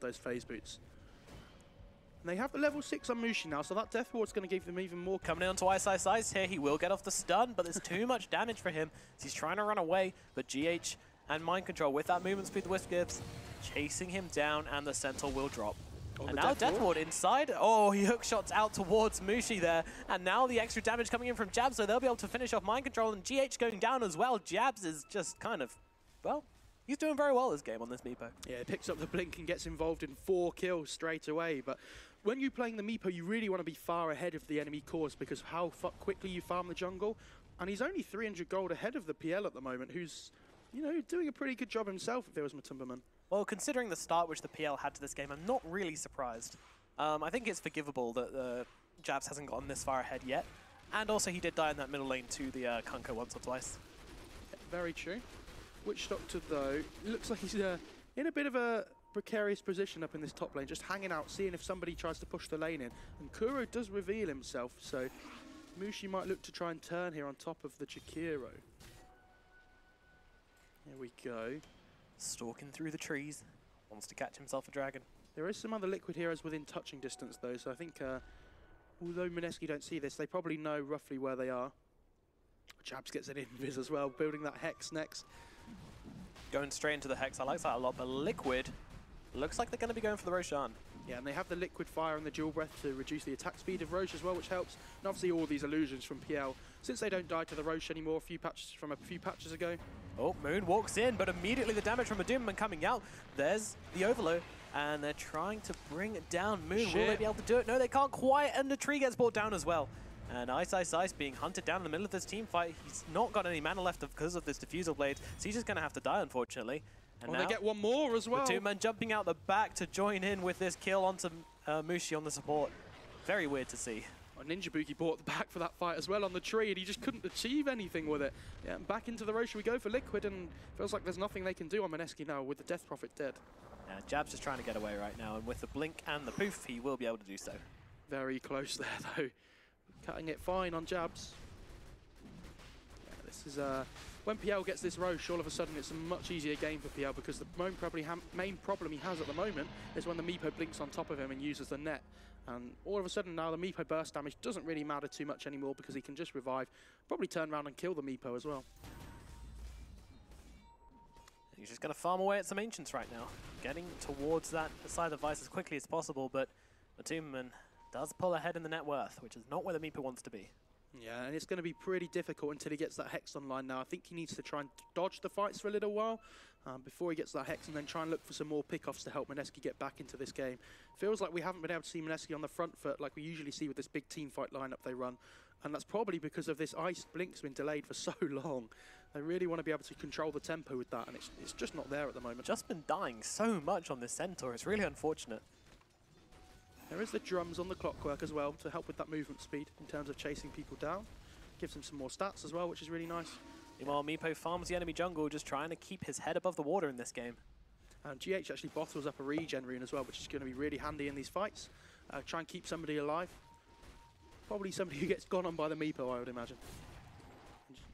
with those phase boots. And they have the level 6 on Mushi now, so that Death Ward's going to give them even more. Coming in onto Ice here, he will get off the stun, but there's too much damage for him. He's trying to run away, but GH and Mind Control with that movement speed the Wisp gives, chasing him down, and the Centaur will drop. Oh, and now Death Ward inside. Oh, he hook shots out towards Mushi there. And now the extra damage coming in from Jabs, so they'll be able to finish off Mind Control, and GH going down as well. Jabs is just kind of, well, he's doing very well this game on this Meepo. Yeah, picks up the blink and gets involved in 4 kills straight away. But when you're playing the Meepo, you really want to be far ahead of the enemy cores because of how quickly you farm the jungle. And he's only 300 gold ahead of the PL at the moment, who's, you know, doing a pretty good job himself if it was Matumbaman. Well, considering the start which the PL had to this game, I'm not really surprised. I think it's forgivable that Jabs hasn't gotten this far ahead yet. And also he did die in that middle lane to the Kunkka once or twice. Yeah, very true. Witch Doctor, though, looks like he's in a bit of a precarious position up in this top lane, just hanging out, seeing if somebody tries to push the lane in. And Kuro does reveal himself, so Mushi might look to try and turn here on top of the Chikiro. Here we go. Stalking through the trees, wants to catch himself a dragon. There is some other liquid heroes within touching distance, though, so I think, although Mineski don't see this, they probably know roughly where they are. Jabs gets an invis as well, building that Hex next. Going straight into the Hex, I like that a lot, but Liquid looks like they're going to be going for the Roshan. Yeah, and they have the Liquid Fire and the Dual Breath to reduce the attack speed of Roche as well, which helps. And obviously all these illusions from PL, since they don't die to the Roche anymore a few patches ago. Oh, Moon walks in, but immediately the damage from Matumbaman coming out. There's the Overload, and they're trying to bring it down. Moon, will they be able to do it? No, they can't quite, and the tree gets brought down as well. And Ice being hunted down in the middle of this team fight. He's not got any mana left because of this Diffusal Blade, so he's just going to have to die, unfortunately. And now they get one more as well. Matumbaman jumping out the back to join in with this kill onto Mushi on the support. Very weird to see. Oh, Ninja Boogie brought the back for that fight as well on the tree, and he just couldn't achieve anything with it. Yeah, and back into the Roche we go for Liquid, and feels like there's nothing they can do on Mineski now with the Death Prophet dead. Yeah, Jab's just trying to get away right now, and with the blink and the poof, he will be able to do so. Very close there, though. Cutting it fine on Jabs. Yeah, this is when PL gets this Roche, all of a sudden it's a much easier game for PL because the main problem he has at the moment is when the Meepo blinks on top of him and uses the net. And all of a sudden now the Meepo burst damage doesn't really matter too much anymore because he can just revive, probably turn around and kill the Meepo as well. He's just going to farm away at some Ancients right now, getting towards that side of the Vice as quickly as possible, but Matumbaman does pull ahead in the net worth, which is not where the Meepo wants to be. Yeah, and it's going to be pretty difficult until he gets that Hex online now. I think he needs to try and dodge the fights for a little while before he gets that Hex, and then try and look for some more pickoffs to help Mineski get back into this game. Feels like we haven't been able to see Mineski on the front foot like we usually see with this big team fight lineup they run, and that's probably because of this Ice Blink's been delayed for so long. They really want to be able to control the tempo with that, and it's just not there at the moment. Just been dying so much on this Centaur, it's really unfortunate. There is the drums on the Clockwork as well to help with that movement speed in terms of chasing people down. Gives him some more stats as well, which is really nice. Meanwhile, Meepo farms the enemy jungle, just trying to keep his head above the water in this game. And GH actually bottles up a regen rune as well, which is going to be really handy in these fights. Try and keep somebody alive. Probably somebody who gets gone on by the Meepo, I would imagine.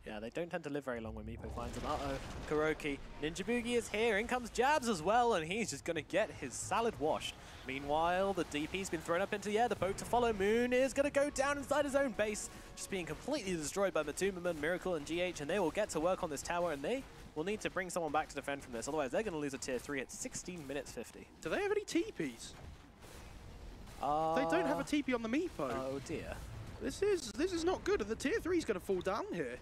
Yeah, they don't tend to live very long when Meepo finds them. Uh-oh, Kuroki. Ninja Boogie is here. In comes Jabs as well, and he's just going to get his salad washed. Meanwhile, the DP's been thrown up into the air. The boat to follow. Moon is going to go down inside his own base, just being completely destroyed by Matumbaman, Miracle, and GH, and they will get to work on this tower, and they will need to bring someone back to defend from this. Otherwise, they're going to lose a tier 3 at 16 minutes 50. Do they have any TPs? They don't have a TP on the Meepo. Oh, dear. This is not good, and the tier 3 is going to fall down here.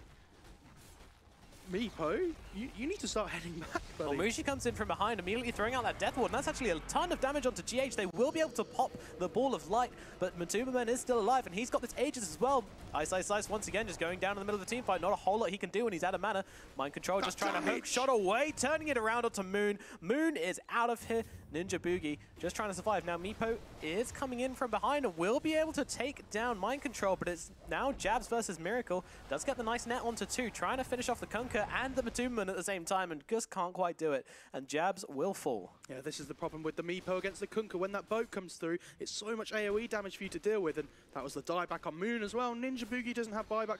Meepo, you need to start heading back, buddy. Well, Mushi comes in from behind, immediately throwing out that Death Ward, and that's actually a ton of damage onto GH. They will be able to pop the Ball of Light, but Matumbaman is still alive, and he's got this Aegis as well. Ice once again just going down in the middle of the team fight. Not a whole lot he can do when he's out of mana. Mind Control just trying to hook shot away, turning it around onto Moon. Moon is out of here. Ninja Boogie just trying to survive. Now Meepo is coming in from behind and will be able to take down Mind Control, but it's now Jabs versus Miracle. Does get the nice net onto 2, trying to finish off the Kunkka and the Matumbaman at the same time, and just can't quite do it. And Jabs will fall. Yeah, this is the problem with the Meepo against the Kunkka. When that boat comes through, it's so much AoE damage for you to deal with, and that was the dieback on Moon as well. Ninja Boogie doesn't have buyback.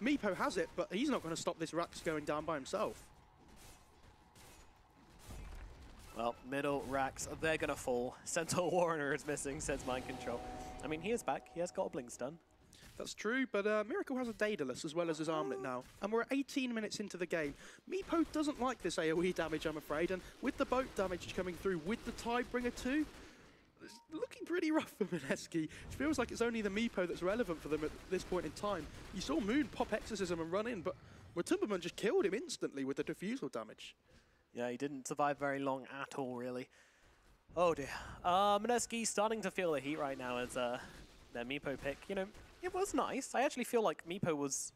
Meepo has it, but he's not going to stop this Rax going down by himself. Well, middle racks, they're going to fall. Centaur Warrener is missing, says Mind Control. I mean, he is back. He has got a blink stun. That's true, but Miracle has a Daedalus as well as his armlet now. And we're 18 minutes into the game. Meepo doesn't like this AoE damage, I'm afraid, and with the boat damage coming through with the Tidebringer too, it's looking pretty rough for Mineski. It feels like it's only the Meepo that's relevant for them at this point in time. You saw Moon pop Exorcism and run in, but Matumbaman just killed him instantly with the diffusal damage. Yeah, he didn't survive very long at all, really. Oh dear. Mineski starting to feel the heat right now as their Meepo pick. You know, it was nice. I actually feel like Meepo was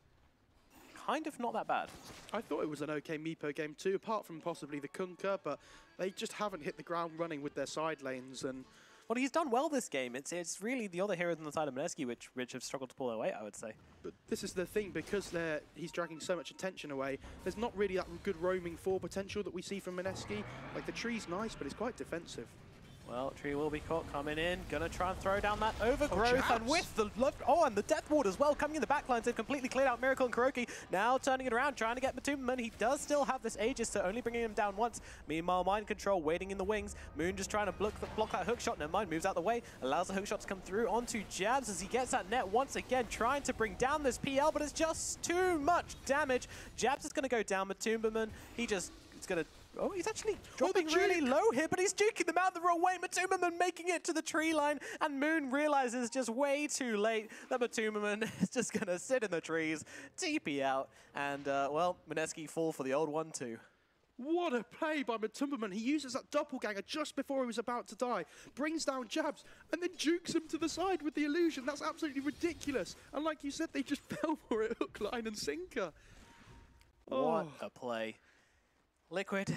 kind of not that bad. I thought it was an okay Meepo game too, apart from possibly the Kunkka, but they just haven't hit the ground running with their side lanes. And well, he's done well this game. It's really the other heroes on the side of Mineski which have struggled to pull their weight, I would say. But this is the thing, because he's dragging so much attention away, there's not really that good roaming 4 potential that we see from Mineski. Like, the tree's nice, but it's quite defensive. Well, tree will be caught coming in. Gonna try and throw down that overgrowth, and with the and the death ward as well coming in the backlines. They've completely cleared out Miracle and Kuroki. Now turning it around, trying to get Matumbaman. He does still have this Aegis, so only bringing him down once. Meanwhile, Mind Control waiting in the wings. Moon just trying to block that hook shot. Never mind, moves out the way, allows the hook shot to come through onto Jabs as he gets that net once again, trying to bring down this PL, but it's just too much damage. Jabs is gonna go down. Matumbaman, it's gonna. Oh, he's actually dropping really low here, but he's juking them out the wrong way. Matumbaman making it to the tree line, and Moon realizes just way too late that Matumbaman is just going to sit in the trees, TP out, and, well, Mineski fall for the old 1-2. What a play by Matumbaman. He uses that doppelganger just before he was about to die, brings down Jabs, and then jukes him to the side with the illusion. That's absolutely ridiculous. And like you said, they just fell for it, hook, line, and sinker. What a play. Liquid,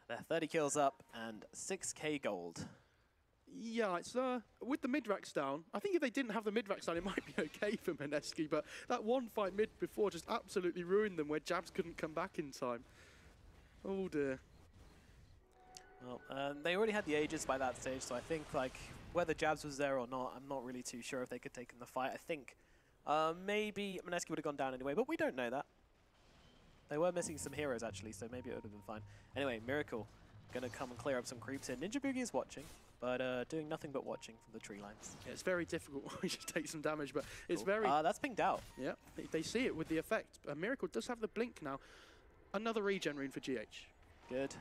they're 30 kills up and 6k gold. Yeah, it's with the mid-racks down. I think if they didn't have the mid-racks down, it might be okay for Mineski, but that one fight mid before just absolutely ruined them where Jabs couldn't come back in time. Oh dear. Well, they already had the Aegis by that stage, so I think like whether Jabs was there or not, I'm not really too sure if they could take in the fight. I think maybe Mineski would have gone down anyway, but we don't know that. They were missing some heroes, actually, so maybe it would have been fine. Anyway, Miracle going to come and clear up some creeps here. Ninja Boogie is watching, but doing nothing but watching from the tree lines. Yeah, it's very difficult. He just takes some damage, but it's cool. very... That's pinged out. Yeah, they see it with the effect. Miracle does have the blink now. Another regen rune for GH. Good.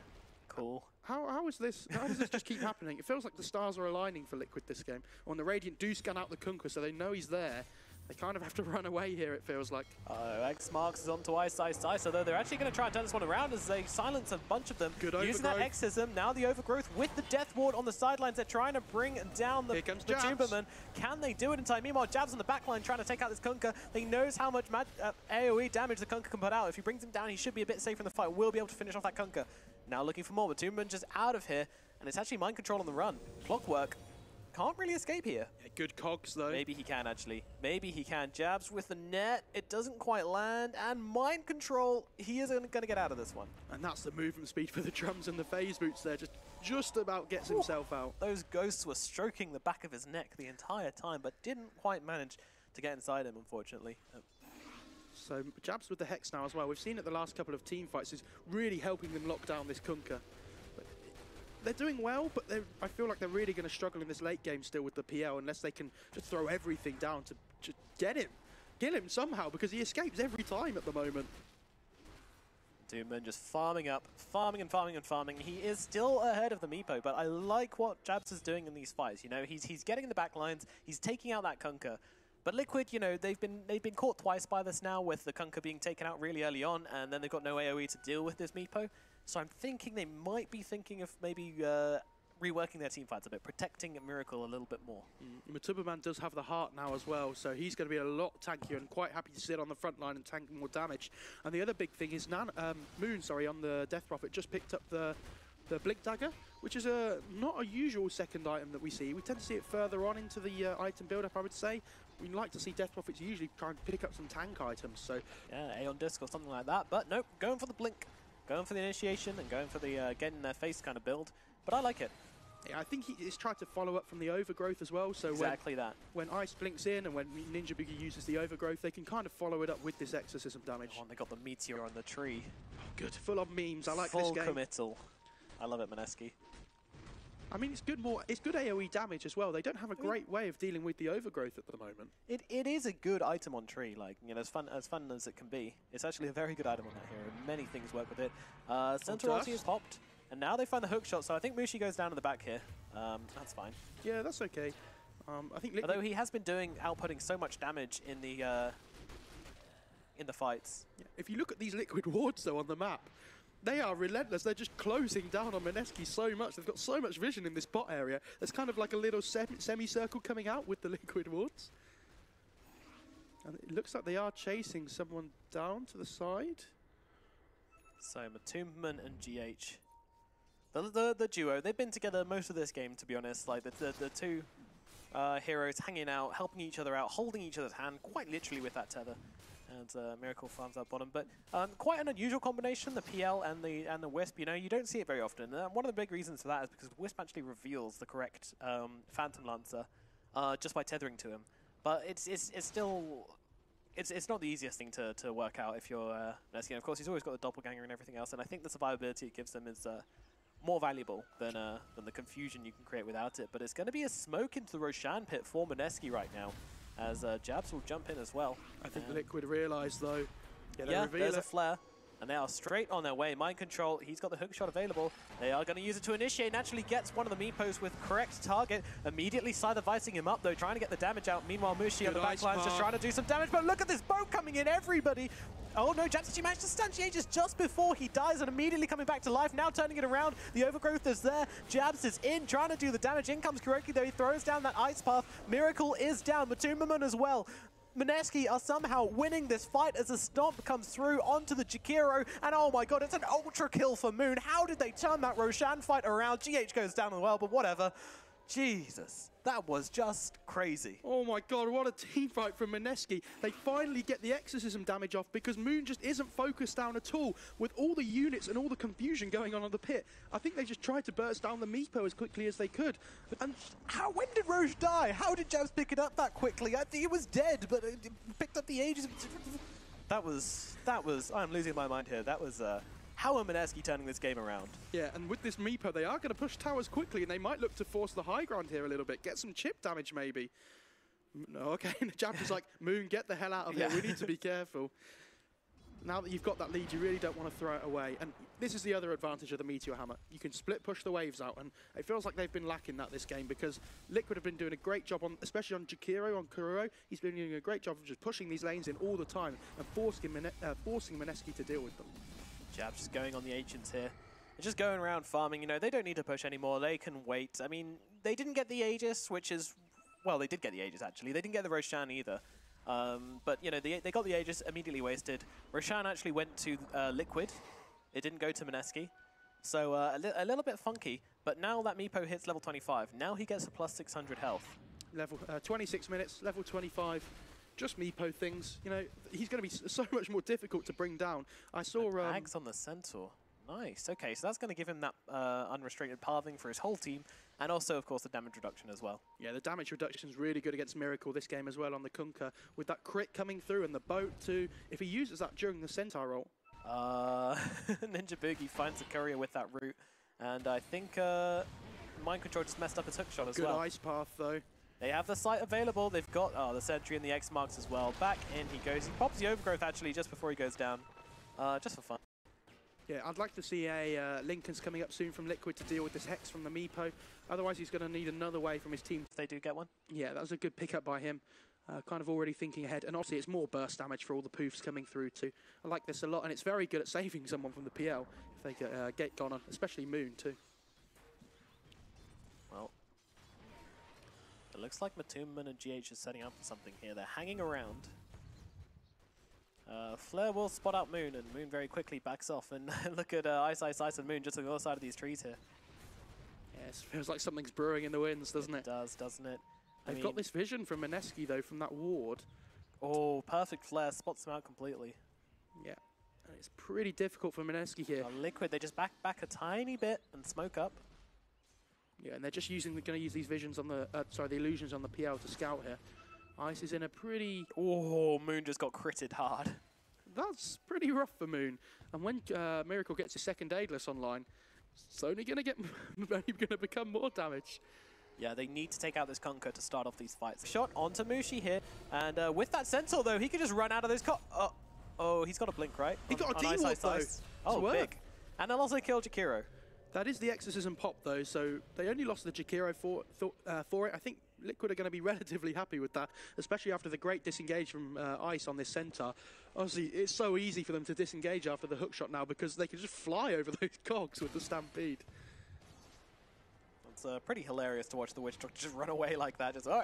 Cool. How is this? How does this just keep happening? It feels like the stars are aligning for Liquid this game. On the Radiant do scan out the Kunkka, so they know he's there. They kind of have to run away here, it feels like. X marks is onto Ice, although they're actually going to try and turn this one around as they silence a bunch of them. Good using that Exorcism, now the overgrowth with the Death Ward on the sidelines. They're trying to bring down the Matumbaman. Can they do it in time? Meanwhile, Jabs on the backline trying to take out this Kunkka. He knows how much AoE damage the Kunkka can put out. If he brings him down, he should be a bit safer in the fight. Will be able to finish off that Kunkka. Now looking for more. Matumbaman just out of here, and it's actually Mind Control on the run. Clockwork. Can't really escape here. Yeah, good cogs, though. Maybe he can, actually. Maybe he can. Jabs with the net. It doesn't quite land. And Mind Control, he is going to get out of this one. And that's the movement speed for the drums and the phase boots there. Just about gets himself out. Those ghosts were stroking the back of his neck the entire time, but didn't quite manage to get inside him, unfortunately. So Jabs with the Hex now as well. We've seen it the last couple of team fights is really helping them lock down this Kunkka. They're doing well, but I feel like they're really going to struggle in this late game still with the PL unless they can just throw everything down to just get him. Kill him somehow, because he escapes every time at the moment. Doomman just farming up, farming and farming and farming. He is still ahead of the Meepo, but I like what Jabs is doing in these fights. You know, he's getting in the back lines, he's taking out that Kunkka. But Liquid, you know, they've been caught twice by this now, with the Kunkka being taken out really early on, and then they've got no AoE to deal with this Meepo. So I'm thinking they might be thinking of maybe reworking their team fights a bit, protecting Miracle a little bit more. Matumbaman does have the heart now as well, so he's going to be a lot tankier and quite happy to sit on the front line and tank more damage. And the other big thing is Moon, on the Death Prophet just picked up the Blink Dagger, which is not a usual second item that we see. We tend to see it further on into the item build-up, I would say. We'd like to see Death Prophets usually try and pick up some tank items. So yeah, Aeon Disc or something like that, but nope, going for the Blink. Going for the initiation and going for the get in their face kind of build. But I like it. Yeah, I think he's tried to follow up from the overgrowth as well. So exactly when Ice blinks in and when Ninja Boogie uses the overgrowth, they can kind of follow it up with this exorcism damage. Oh, and they got the meteor on the tree. Oh, good. Full on memes. I like Full this game. committal. I love it, Mineski. I mean, it's good AoE damage as well. They don't have a great way of dealing with the overgrowth at the moment. It is a good item on tree, like, you know, as fun as it can be. It's actually a very good item on that hero. Many things work with it. Center ulti is popped, and now they find the hook shot, so I think Mushi goes down in the back here. That's fine. Yeah, that's okay. I think although he has been outputting so much damage in the fights. Yeah. If you look at these liquid wards though on the map, they are relentless. They're just closing down on Mineski so much. They've got so much vision in this bot area. There's kind of like a little semicircle coming out with the liquid wards. And it looks like they are chasing someone down to the side. So Matumberman and GH. The duo, they've been together most of this game, to be honest. Like the two heroes hanging out, helping each other out, holding each other's hand, quite literally with that tether. And Miracle farms out bottom, but quite an unusual combination, the PL and the Wisp. You know, you don't see it very often. One of the big reasons for that is because Wisp actually reveals the correct Phantom Lancer just by tethering to him. But it's still it's not the easiest thing to work out if you're Mineski. Of course, he's always got the doppelganger and everything else, and I think the survivability it gives them is more valuable than the confusion you can create without it. But it's going to be a smoke into the Roshan pit for Mineski right now, as Jabs will jump in as well. I think Liquid realised though. Yeah, there's a flare. And they are straight on their way. Mind control, he's got the hook shot available. They are going to use it to initiate. Naturally gets one of the Meepos with correct target. Immediately Scyther-vicing him up though, trying to get the damage out. Meanwhile, Mushi on the back line just trying to do some damage. But look at this boat coming in, everybody. Oh no, Jabs actually managed to stun Aegis just before he dies and immediately coming back to life. Now turning it around. The overgrowth is there. Jabs is in, trying to do the damage. In comes Kuroki though. He throws down that ice path. Miracle is down. Matumberman as well. Mineski are somehow winning this fight as a stomp comes through onto the Jakiro, and oh my god, it's an ultra kill for Moon. How did they turn that Roshan fight around? GH goes down as well, but whatever. Jesus, that was just crazy. Oh my god, what a team fight from Mineski. They finally get the exorcism damage off because Moon just isn't focused down at all with all the units and all the confusion going on the pit. I think they just tried to burst down the Meepo as quickly as they could. And when did Roche die? How did Jabs pick it up that quickly? I think he was dead, but it picked up the Aegis. That was, I'm losing my mind here. That was, how are Mineski turning this game around? Yeah, and with this Meepo, they are going to push towers quickly, and they might look to force the high ground here a little bit, get some chip damage maybe. No, okay, and the Jabs is like, Moon, get the hell out of here, we need to be careful. Now that you've got that lead, you really don't want to throw it away. And this is the other advantage of the Meteor Hammer. You can split push the waves out, and it feels like they've been lacking that this game because Liquid have been doing a great job, especially on Jakiro, on Kuroro. He's been doing a great job of just pushing these lanes in all the time and forcing Mineski to deal with them. Jabs just going on the Ancients here. They're just going around farming, you know, they don't need to push anymore, they can wait. I mean, they didn't get the Aegis, which is, well, they did get the Aegis actually. They didn't get the Roshan either. But, you know, they got the Aegis, immediately wasted. Roshan actually went to Liquid. It didn't go to Mineski. So a little bit funky, but now that Meepo hits level 25, now he gets a plus 600 health. Level 26 minutes, level 25. Just Meepo things, you know, he's going to be so much more difficult to bring down. I saw... Tags on the Centaur. Nice. Okay, so that's going to give him that unrestricted pathing for his whole team, and also, of course, the damage reduction as well. Yeah, the damage reduction is really good against Miracle this game as well on the Kunkka, with that crit coming through and the boat too. If he uses that during the Centaur roll. Ninja Boogie finds a courier with that route, and I think Mind Control just messed up his hook shot as well. Good ice path though. They have the site available. They've got the Sentry and the X marks as well. Back in he goes. He pops the overgrowth actually just before he goes down, just for fun. Yeah, I'd like to see a Lincoln's coming up soon from Liquid to deal with this Hex from the Meepo. Otherwise, he's going to need another way from his team. If they do get one. Yeah, that was a good pickup by him. Kind of already thinking ahead. And obviously, it's more burst damage for all the poofs coming through too. I like this a lot, and it's very good at saving someone from the PL if they get gone on, especially Moon too. Well, it looks like Matumberman and GH is setting up for something here. They're hanging around. Flare will spot out Moon, and Moon very quickly backs off. And look at Ice and Moon just on the other side of these trees here. Yeah, it feels like something's brewing in the winds, doesn't it? It does, doesn't it? They've got this vision from Mineski, though, from that ward. Oh, perfect flare. Spots them out completely. Yeah, and it's pretty difficult for Mineski here. Liquid, they just back a tiny bit and smoke up. Yeah, and they're just going to use these visions on the, the illusions on the PL to scout here. Ice is in a pretty... Oh, Moon just got critted hard. That's pretty rough for Moon. And when Miracle gets his second Ageless online, It's only going to get only going to become more damage. Yeah, they need to take out this Kunkka to start off these fights. Shot onto Mushi here, and with that Centaur though, he could just run out of this oh, he's got a blink, right? He got a D-Ward though. Oh, big. And they'll also kill Jakiro. That is the Exorcism pop though, so they only lost the Jakiro for it. I think Liquid are going to be relatively happy with that, especially after the great disengage from Ice on this center. Obviously, it's so easy for them to disengage after the hookshot now because they can just fly over those cogs with the Stampede. It's pretty hilarious to watch the Witch Doctor just run away like that. Just, oh,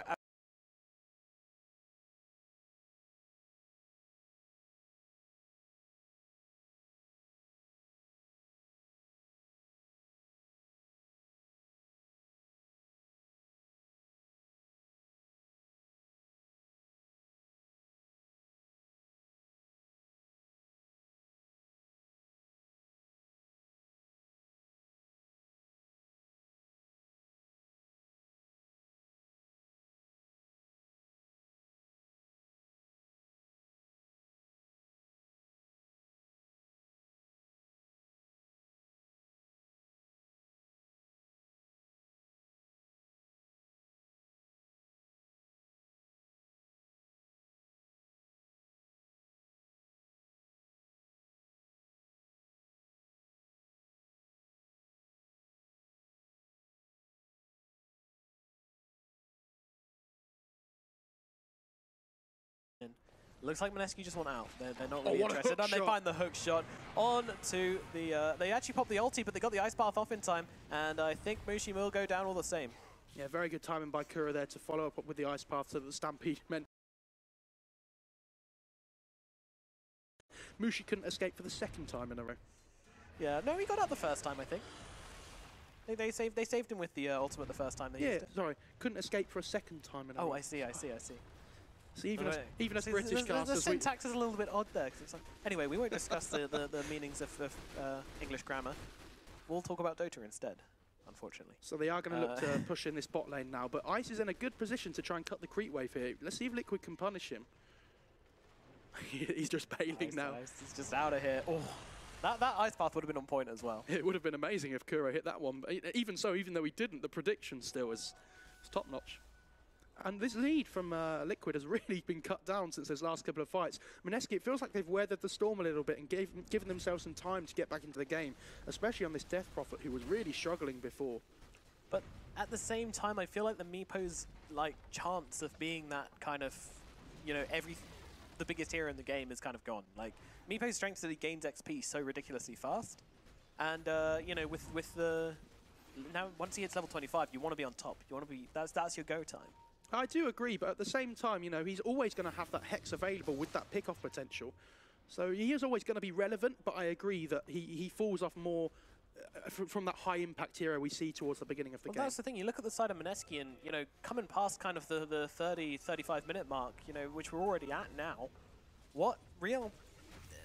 looks like Mineski just want out. They're not really interested. And they find the hook shot on to the... they actually popped the ulti, but they got the Ice Path off in time. And I think Mushi will go down all the same. Yeah, very good timing by Kura there to follow up with the Ice Path so that the Stampede meant Mushi couldn't escape for the second time in a row. Yeah, no, he got out the first time, I think. They saved him with the ultimate the first time they used it. Sorry, couldn't escape for a second time in a row. Oh, I see. So even as British casters, the syntax is a little bit odd there. It's like, anyway, we won't discuss the meanings of English grammar. We'll talk about Dota instead, unfortunately. So they are going to look to push in this bot lane now, but Ice is in a good position to try and cut the creep wave here. Let's see if Liquid can punish him. He's just bailing now. He's just out of here. Oh, that Ice Path would have been on point as well. It would have been amazing if Kuro hit that one. But even so, even though he didn't, the prediction still is top notch. And this lead from Liquid has really been cut down since those last couple of fights. Mineski, it feels like they've weathered the storm a little bit and given themselves some time to get back into the game, especially on this Death Prophet, who was really struggling before. But at the same time, I feel like the Meepo's chance of being that kind of, the biggest hero in the game is kind of gone. Like, Meepo's strength is that he gains XP so ridiculously fast. And, with the... Now, once he hits level 25, you want to be on top. You want to be... That's your go time. I do agree, but at the same time, he's always going to have that Hex available with that pick-off potential. So he is always going to be relevant, but I agree that he falls off more from that high-impact hero we see towards the beginning of the game. That's the thing. You look at the side of Mineski and, coming past kind of the 30, 35-minute mark, which we're already at now, what real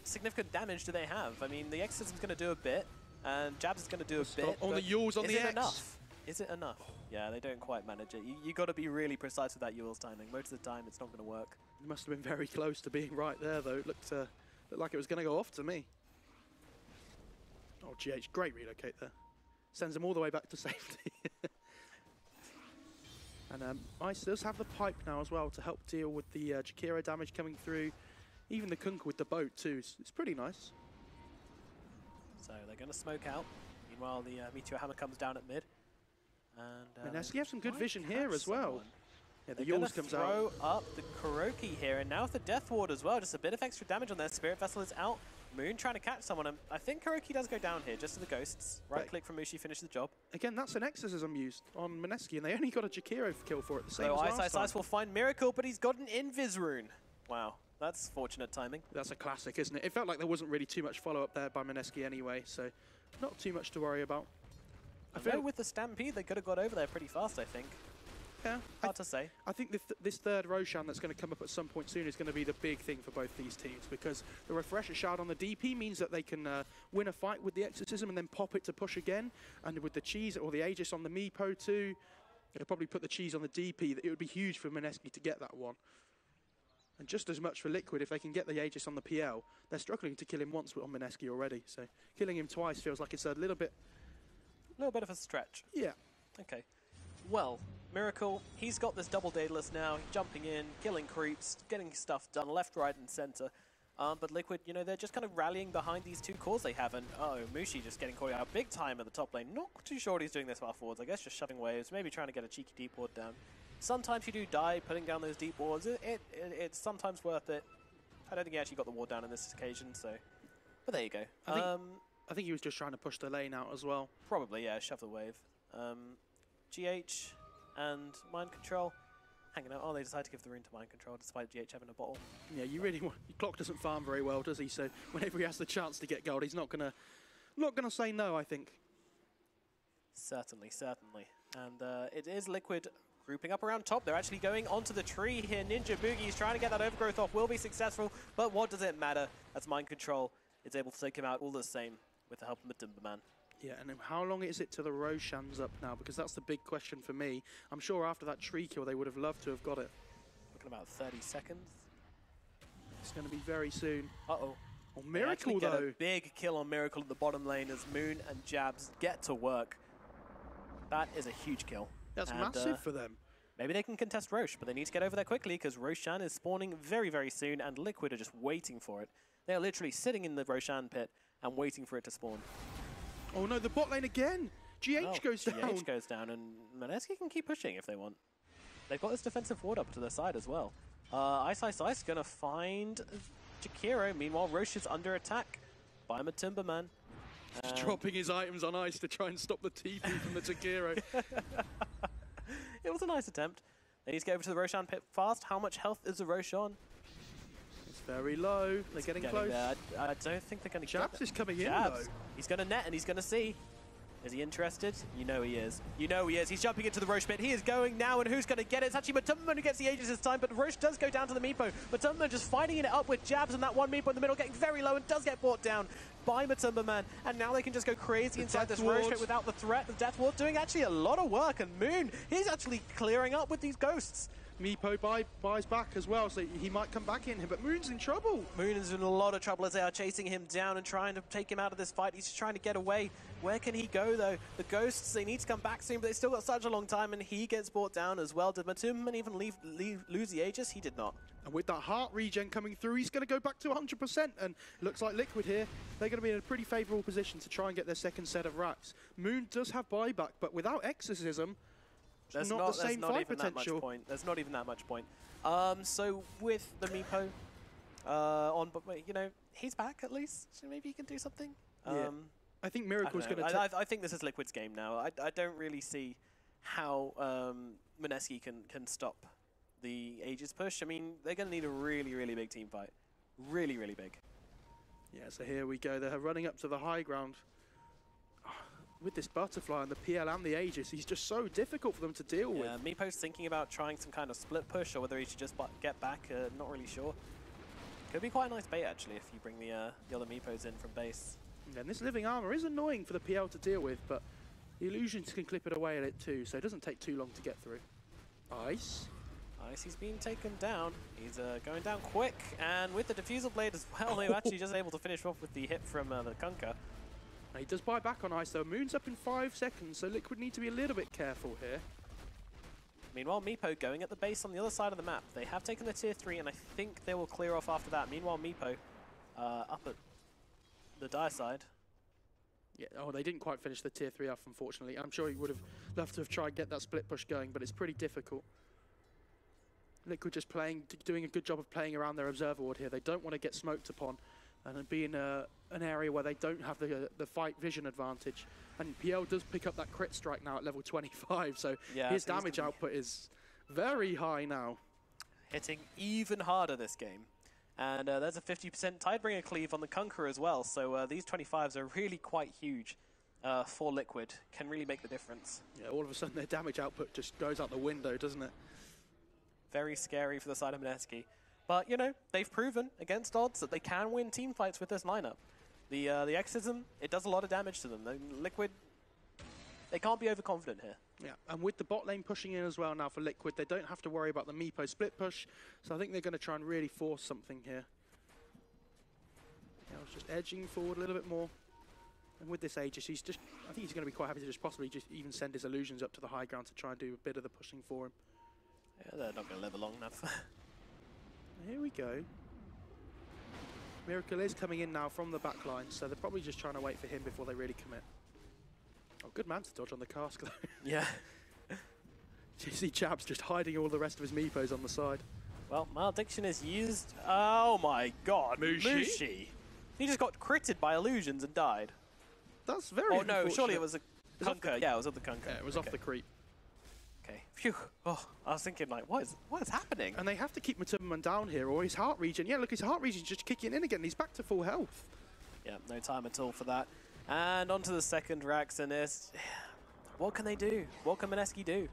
significant damage do they have? I mean, the Exorcism's going to do a bit, and Jabs is going to do a bit. On the Yules on the X. Enough? Is it enough? Yeah, they don't quite manage it. You got to be really precise with that Yule's timing. Most of the time, it's not going to work. It must have been very close to being right there, though. It looked like it was going to go off to me. Oh, GH, great relocate there. Sends them all the way back to safety. And Ice does have the pipe now as well to help deal with the Jakiro damage coming through. Even the Kunkka with the boat, too. It's pretty nice. So they're going to smoke out. Meanwhile, the Meteor Hammer comes down at mid. And Mineski have some good vision here as well. Yeah, the Yules comes out. Throw up the Kuroki here, and now with the Death Ward as well, just a bit of extra damage on their Spirit Vessel is out. Moon trying to catch someone, and I think Kuroki does go down here, just to the ghosts. Right click from Mushi, finish the job. Again, that's an Exorcism used on Mineski, and they only got a Jakiro kill for it the same as last time. So Ice will find Miracle, but he's got an Invis rune. Wow, that's fortunate timing. That's a classic, isn't it? It felt like there wasn't really too much follow-up there by Mineski anyway, so not too much to worry about. I feel with the Stampede, they could have got over there pretty fast, I think. Yeah. Hard to say. I think this third Roshan that's going to come up at some point soon is going to be the big thing for both these teams, because the Refresher Shard on the DP means that they can win a fight with the Exorcism and then pop it to push again. And with the Cheese or the Aegis on the Meepo too, they'll probably put the Cheese on the DP. It would be huge for Mineski to get that one. And just as much for Liquid, if they can get the Aegis on the PL, they're struggling to kill him once on Mineski already. So killing him twice feels like it's a little bit A little bit of a stretch. Yeah. Okay. Well, Miracle, he's got this double Daedalus now, jumping in, killing creeps, getting stuff done left, right, and center. But Liquid, you know, they're just kind of rallying behind these two cores they have, and Mushi just getting caught out big time at the top lane. Not too sure what he's doing this far forwards. I guess just shoving waves, maybe trying to get a cheeky deep ward down. Sometimes you do die putting down those deep wards. It's sometimes worth it. I don't think he actually got the ward down on this occasion, so... But there you go. I think he was just trying to push the lane out as well. Probably, yeah, shove the wave. GH and Mind Control hanging out. Oh, they decided to give the rune to Mind Control despite GH having a bottle. Yeah, you really want... Clock doesn't farm very well, does he? So whenever he has the chance to get gold, he's not gonna say no, I think. Certainly, certainly. And it is Liquid grouping up around top. They're actually going onto the tree here. Ninja Boogie's trying to get that overgrowth off. Will be successful, but what does it matter? That's Mind Control. It's able to take him out all the same with the help of the Timberman. Yeah, and how long is it till the Roshan's up now? Because that's the big question for me. I'm sure after that tree kill, they would have loved to have got it. Looking about 30 seconds. It's going to be very soon. Uh-oh. Oh, Miracle, though. Get a big kill on Miracle at the bottom lane as Moon and Jabs get to work. That is a huge kill. That's massive for them. Maybe they can contest Roche, but they need to get over there quickly because Roshan is spawning very, very soon, and Liquid are just waiting for it. They are literally sitting in the Roshan pit and waiting for it to spawn. Oh no, the bot lane again! GH goes down! GH goes down, and Mineski can keep pushing if they want. They've got this defensive ward up to their side as well. Ice gonna find Jakiro. Meanwhile, Roche is under attack by Timberman. Just dropping his items on ice to try and stop the TP from the Jakiro. It was a nice attempt. They need to get over to the Roshan pit fast. How much health is the Roshan? It's very low. They're getting close. There. I don't think they're going to get Jabs is coming in, though. He's going to net and he's going to see. Is he interested? You know he is. You know he is. He's jumping into the Roche pit. He is going now, and who's going to get it? It's actually Matumbaman who gets the Aegis this time, but Roche does go down to the Meepo. Matumbaman just fighting it up with Jabs and that one Meepo in the middle, getting very low and does get brought down by Matumbaman. And now they can just go crazy inside this Roche pit without the threat. The Death Ward doing actually a lot of work, and Moon, he's actually clearing up with these ghosts. Meepo buys back as well, so he might come back in here, but Moon's in trouble. Moon is in a lot of trouble as they are chasing him down and trying to take him out of this fight. He's just trying to get away. Where can he go, though? The ghosts, they need to come back soon, but they still got such a long time, and he gets brought down as well. Did Matumbaman even lose the Aegis? He did not. And with that heart regen coming through, he's going to go back to 100%, and looks like Liquid here, they're going to be in a pretty favourable position to try and get their second set of racks. Moon does have buyback, but without Exorcism, there's not the same fight potential. There's not even that much point. So with the Meepo but you know, he's back at least, so maybe he can do something. Yeah. I think Miracle's going to... I think this is Liquid's game now. I don't really see how Mineski can stop the Aegis push. I mean, they're going to need a really, really big team fight. Really, really big. Yeah, so here we go. They're running up to the high ground. With this butterfly and the PL and the Aegis, he's just so difficult for them to deal with. Yeah, Meepo's thinking about trying some kind of split push, or whether he should just get back, not really sure. Could be quite a nice bait, actually, if you bring the other Meepos in from base. And this living armor is annoying for the PL to deal with, but the illusions can clip it away at it too, so it doesn't take too long to get through. Ice, he's being taken down. He's going down quick, and with the Diffusal Blade as well, they were actually just able to finish off with the hit from the Kunkka. He does buy back on ice though. Moon's up in 5 seconds, so Liquid need to be a little bit careful here. Meanwhile, Meepo going at the base on the other side of the map. They have taken the tier 3, and I think they will clear off after that. Meanwhile, Meepo up at the dire side. Yeah, oh, they didn't quite finish the tier 3 off, unfortunately. I'm sure he would have loved to have tried to get that split push going, but it's pretty difficult. Liquid just doing a good job of playing around their observer ward here. They don't want to get smoked upon and be in an area where they don't have the fight vision advantage. And PL does pick up that crit strike now at level 25, so yeah, his damage output is very high now. Hitting even harder this game. And there's a 50% Tidebringer cleave on the Kunkka as well, so these 25s are really quite huge for Liquid. Can really make the difference. Yeah, all of a sudden their damage output just goes out the window, doesn't it? Very scary for the side of Mineski. But, you know, they've proven against odds that they can win team fights with this lineup. The Exorcism, it does a lot of damage to them. The Liquid, they can't be overconfident here. Yeah, and with the bot lane pushing in as well now for Liquid, they don't have to worry about the Meepo split push, so I think they're going to try and really force something here. Yeah, I was just edging forward a little bit more. And with this Aegis, I think he's going to be quite happy to just possibly just even send his illusions up to the high ground to try and do a bit of the pushing for him. Yeah, they're not going to live long enough. Here we go. Miracle is coming in now from the back line, so they're probably just trying to wait for him before they really commit. Oh, good man to dodge on the cask, though. Yeah. You see Jabs just hiding all the rest of his meepos on the side. Well, Malediction is used. Oh my god, Mushi. He just got critted by illusions and died. That's very unfortunate. No, surely it was a Kunkka. Yeah, it was off the Kunkka. Yeah, it was off the creep. Okay. Phew. Oh, I was thinking, like, what is happening? And they have to keep Matumbaman down here, or his heart regen. Yeah, look, his heart regen's just kicking in again. He's back to full health. Yeah, no time at all for that. And onto the second Rax, and what can they do? What can Mineski do?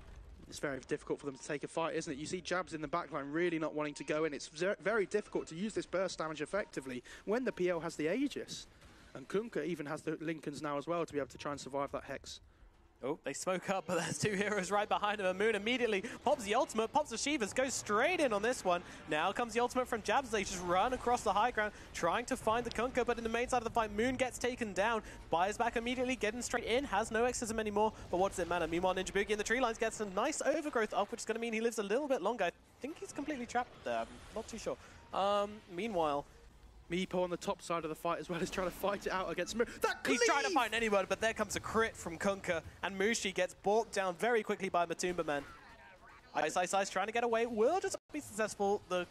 It's very difficult for them to take a fight, isn't it? You see Jabs in the backline really not wanting to go in. It's very difficult to use this burst damage effectively when the PL has the Aegis. And Kunkka even has the Lincolns now as well to be able to try and survive that Hex. Oh, they smoke up, but there's two heroes right behind him. And Moon immediately pops the ultimate, pops the Shivas, goes straight in on this one. Now comes the ultimate from Jabs. They just run across the high ground, trying to find the Kunkka, but in the main side of the fight, Moon gets taken down. Buys back immediately, getting straight in, has no exorcism anymore, but what does it matter? Meanwhile, Ninja Boogie in the tree lines gets a nice overgrowth up, which is going to mean he lives a little bit longer. I think he's completely trapped there, I'm not too sure. Meanwhile, Meepo on the top side of the fight as well is trying to fight it out against Moon. He's trying to find anyone, but there comes a crit from Kunkka, and Mushi gets brought down very quickly by Matumbaman. Ice trying to get away, will just be successful. The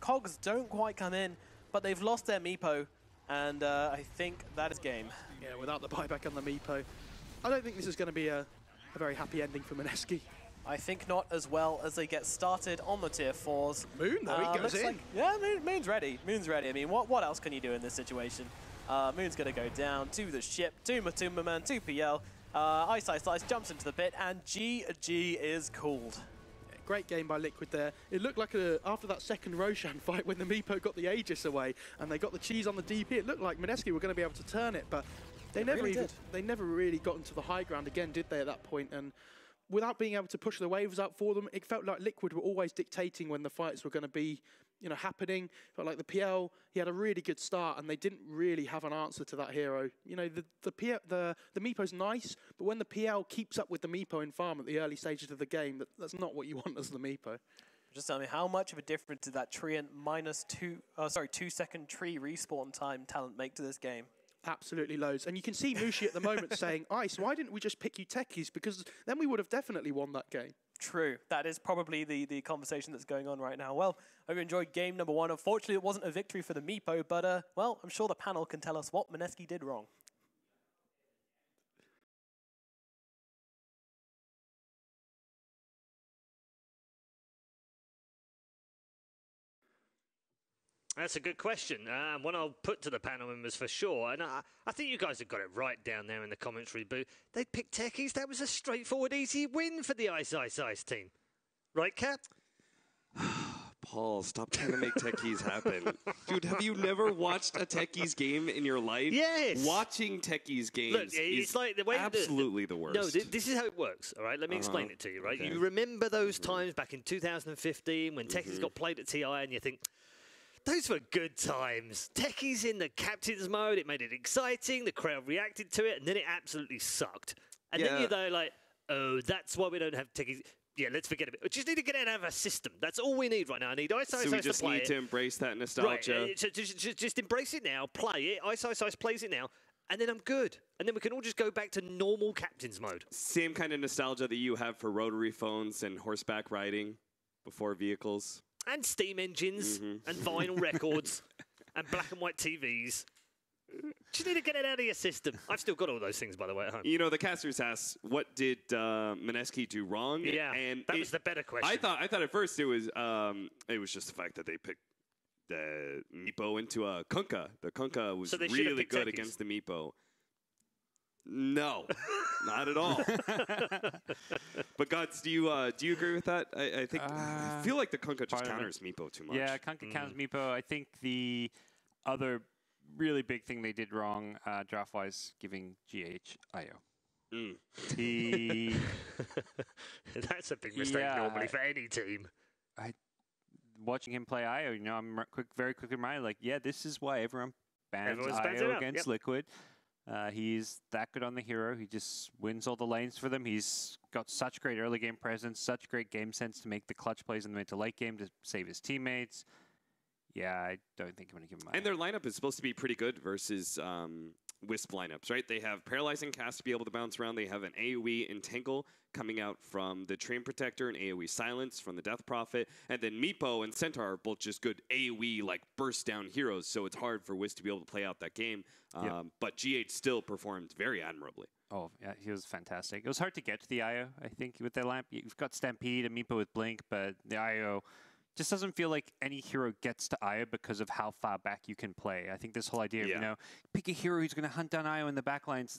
cogs don't quite come in, but they've lost their Meepo, and I think that is game. Yeah, without the buyback on the Meepo. I don't think this is going to be a very happy ending for Mineski. I think not, as well as they get started on the tier 4s. Moon, though, he goes in. Yeah, Moon's ready. Moon's ready. I mean, what else can you do in this situation? Moon's going to go down to the ship, to Matumbaman, to PL. Ice jumps into the pit, and GG is called. Yeah, great game by Liquid there. It looked like after that second Roshan fight when the Meepo got the Aegis away and they got the cheese on the DP, it looked like Mineski were going to be able to turn it, but they never really got into the high ground again, did they, at that point? And without being able to push the waves out for them, it felt like Liquid were always dictating when the fights were going to be, happening. It felt like the PL, he had a really good start, and they didn't really have an answer to that hero. The Meepo's nice, but when the PL keeps up with the Meepo in farm at the early stages of the game, that's not what you want as the Meepo. Just tell me, how much of a difference did that Treant minus 2 second tree respawn time talent make to this game? Absolutely loads. And you can see Mushi at the moment saying, Ice, why didn't we just pick you techies? Because then we would have definitely won that game. True. That is probably the conversation that's going on right now. Well, I hope you enjoyed game number 1. Unfortunately, it wasn't a victory for the Meepo, but, well, I'm sure the panel can tell us what Mineski did wrong. That's a good question. One I'll put to the panel members for sure. And I think you guys have got it right down there in the commentary booth. They picked techies. That was a straightforward, easy win for the Ice team. Right, Cap? Paul, stop trying to make techies happen. Dude, have you never watched a techies game in your life? Yes. Watching techies games is like the way absolutely the worst. No, this is how it works, all right? Let me explain it to you, right? Okay. You remember those times back in 2015 when techies got played at TI and you think, those were good times. Techies in the captain's mode, it made it exciting, the crowd reacted to it, and then it absolutely sucked. And then you're there like, oh, that's why we don't have techies. Yeah, let's forget it. We just need to get it out of our system. That's all we need right now. I need Ice to play it. So we just need to embrace that nostalgia. Right, just embrace it now, play it. Ice plays it now, and then I'm good. And then we can all just go back to normal captain's mode. Same kind of nostalgia that you have for rotary phones and horseback riding before vehicles. And steam engines, and vinyl records, and black and white TVs. Just need to get it out of your system. I've still got all those things, by the way, at home. You know, the casters asked, what did Mineski do wrong? Yeah, and that was the better question. I thought at first it was just the fact that they picked the Meepo into a Kunkka. The Kunkka was really good against the Meepo. No, not at all. But Gods, do you agree with that? I think I feel like the Kunkka just counters Meepo too much. Yeah, Kunkka counters Meepo. I think the other really big thing they did wrong draft-wise, giving GH IO. That's a big mistake normally for any team. Watching him play IO, I'm very quickly reminded, like, this is why everyone bans IO against Liquid. He's that good on the hero. He just wins all the lanes for them. He's got such great early game presence, such great game sense to make the clutch plays in the mid to late game to save his teammates. Yeah, I don't think I'm going to give him. And their lineup is supposed to be pretty good versus Wisp lineups, right? They have Paralyzing Cast to be able to bounce around. They have an AoE Entangle coming out from the Train Protector and AoE Silence from the Death Prophet. And then Meepo and Centaur are both just good AoE, like, burst down heroes. So it's hard for Wisp to be able to play out that game. But GH still performed very admirably. Oh, yeah, he was fantastic. It was hard to get to the IO, I think, with their lamp. You've got Stampede and Meepo with Blink, but the IO just doesn't feel like any hero gets to IO because of how far back you can play. I think this whole idea of, you know, pick a hero who's going to hunt down IO in the backlines,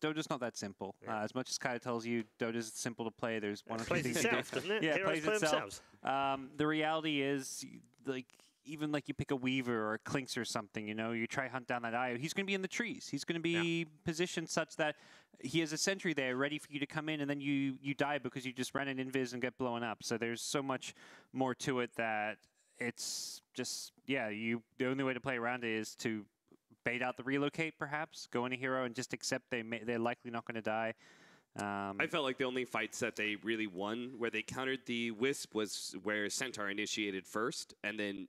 Dota's not that simple. As much as Kaya tells you Dota's simple to play, there's one or two things to do. Doesn't it? Yeah, Heroes it plays itself. The reality is, like, even like you pick a Weaver or a Clinks or something, you know, you try hunt down that IO, he's going to be in the trees. He's going to be positioned such that he has a sentry there ready for you to come in, and then you die because you just ran an invis and get blown up. So there's so much more to it that it's just, the only way to play around it is to bait out the relocate, perhaps, go in a hero and just accept they're likely not going to die. I felt like the only fights that they really won where they countered the Wisp was where Centaur initiated first, and then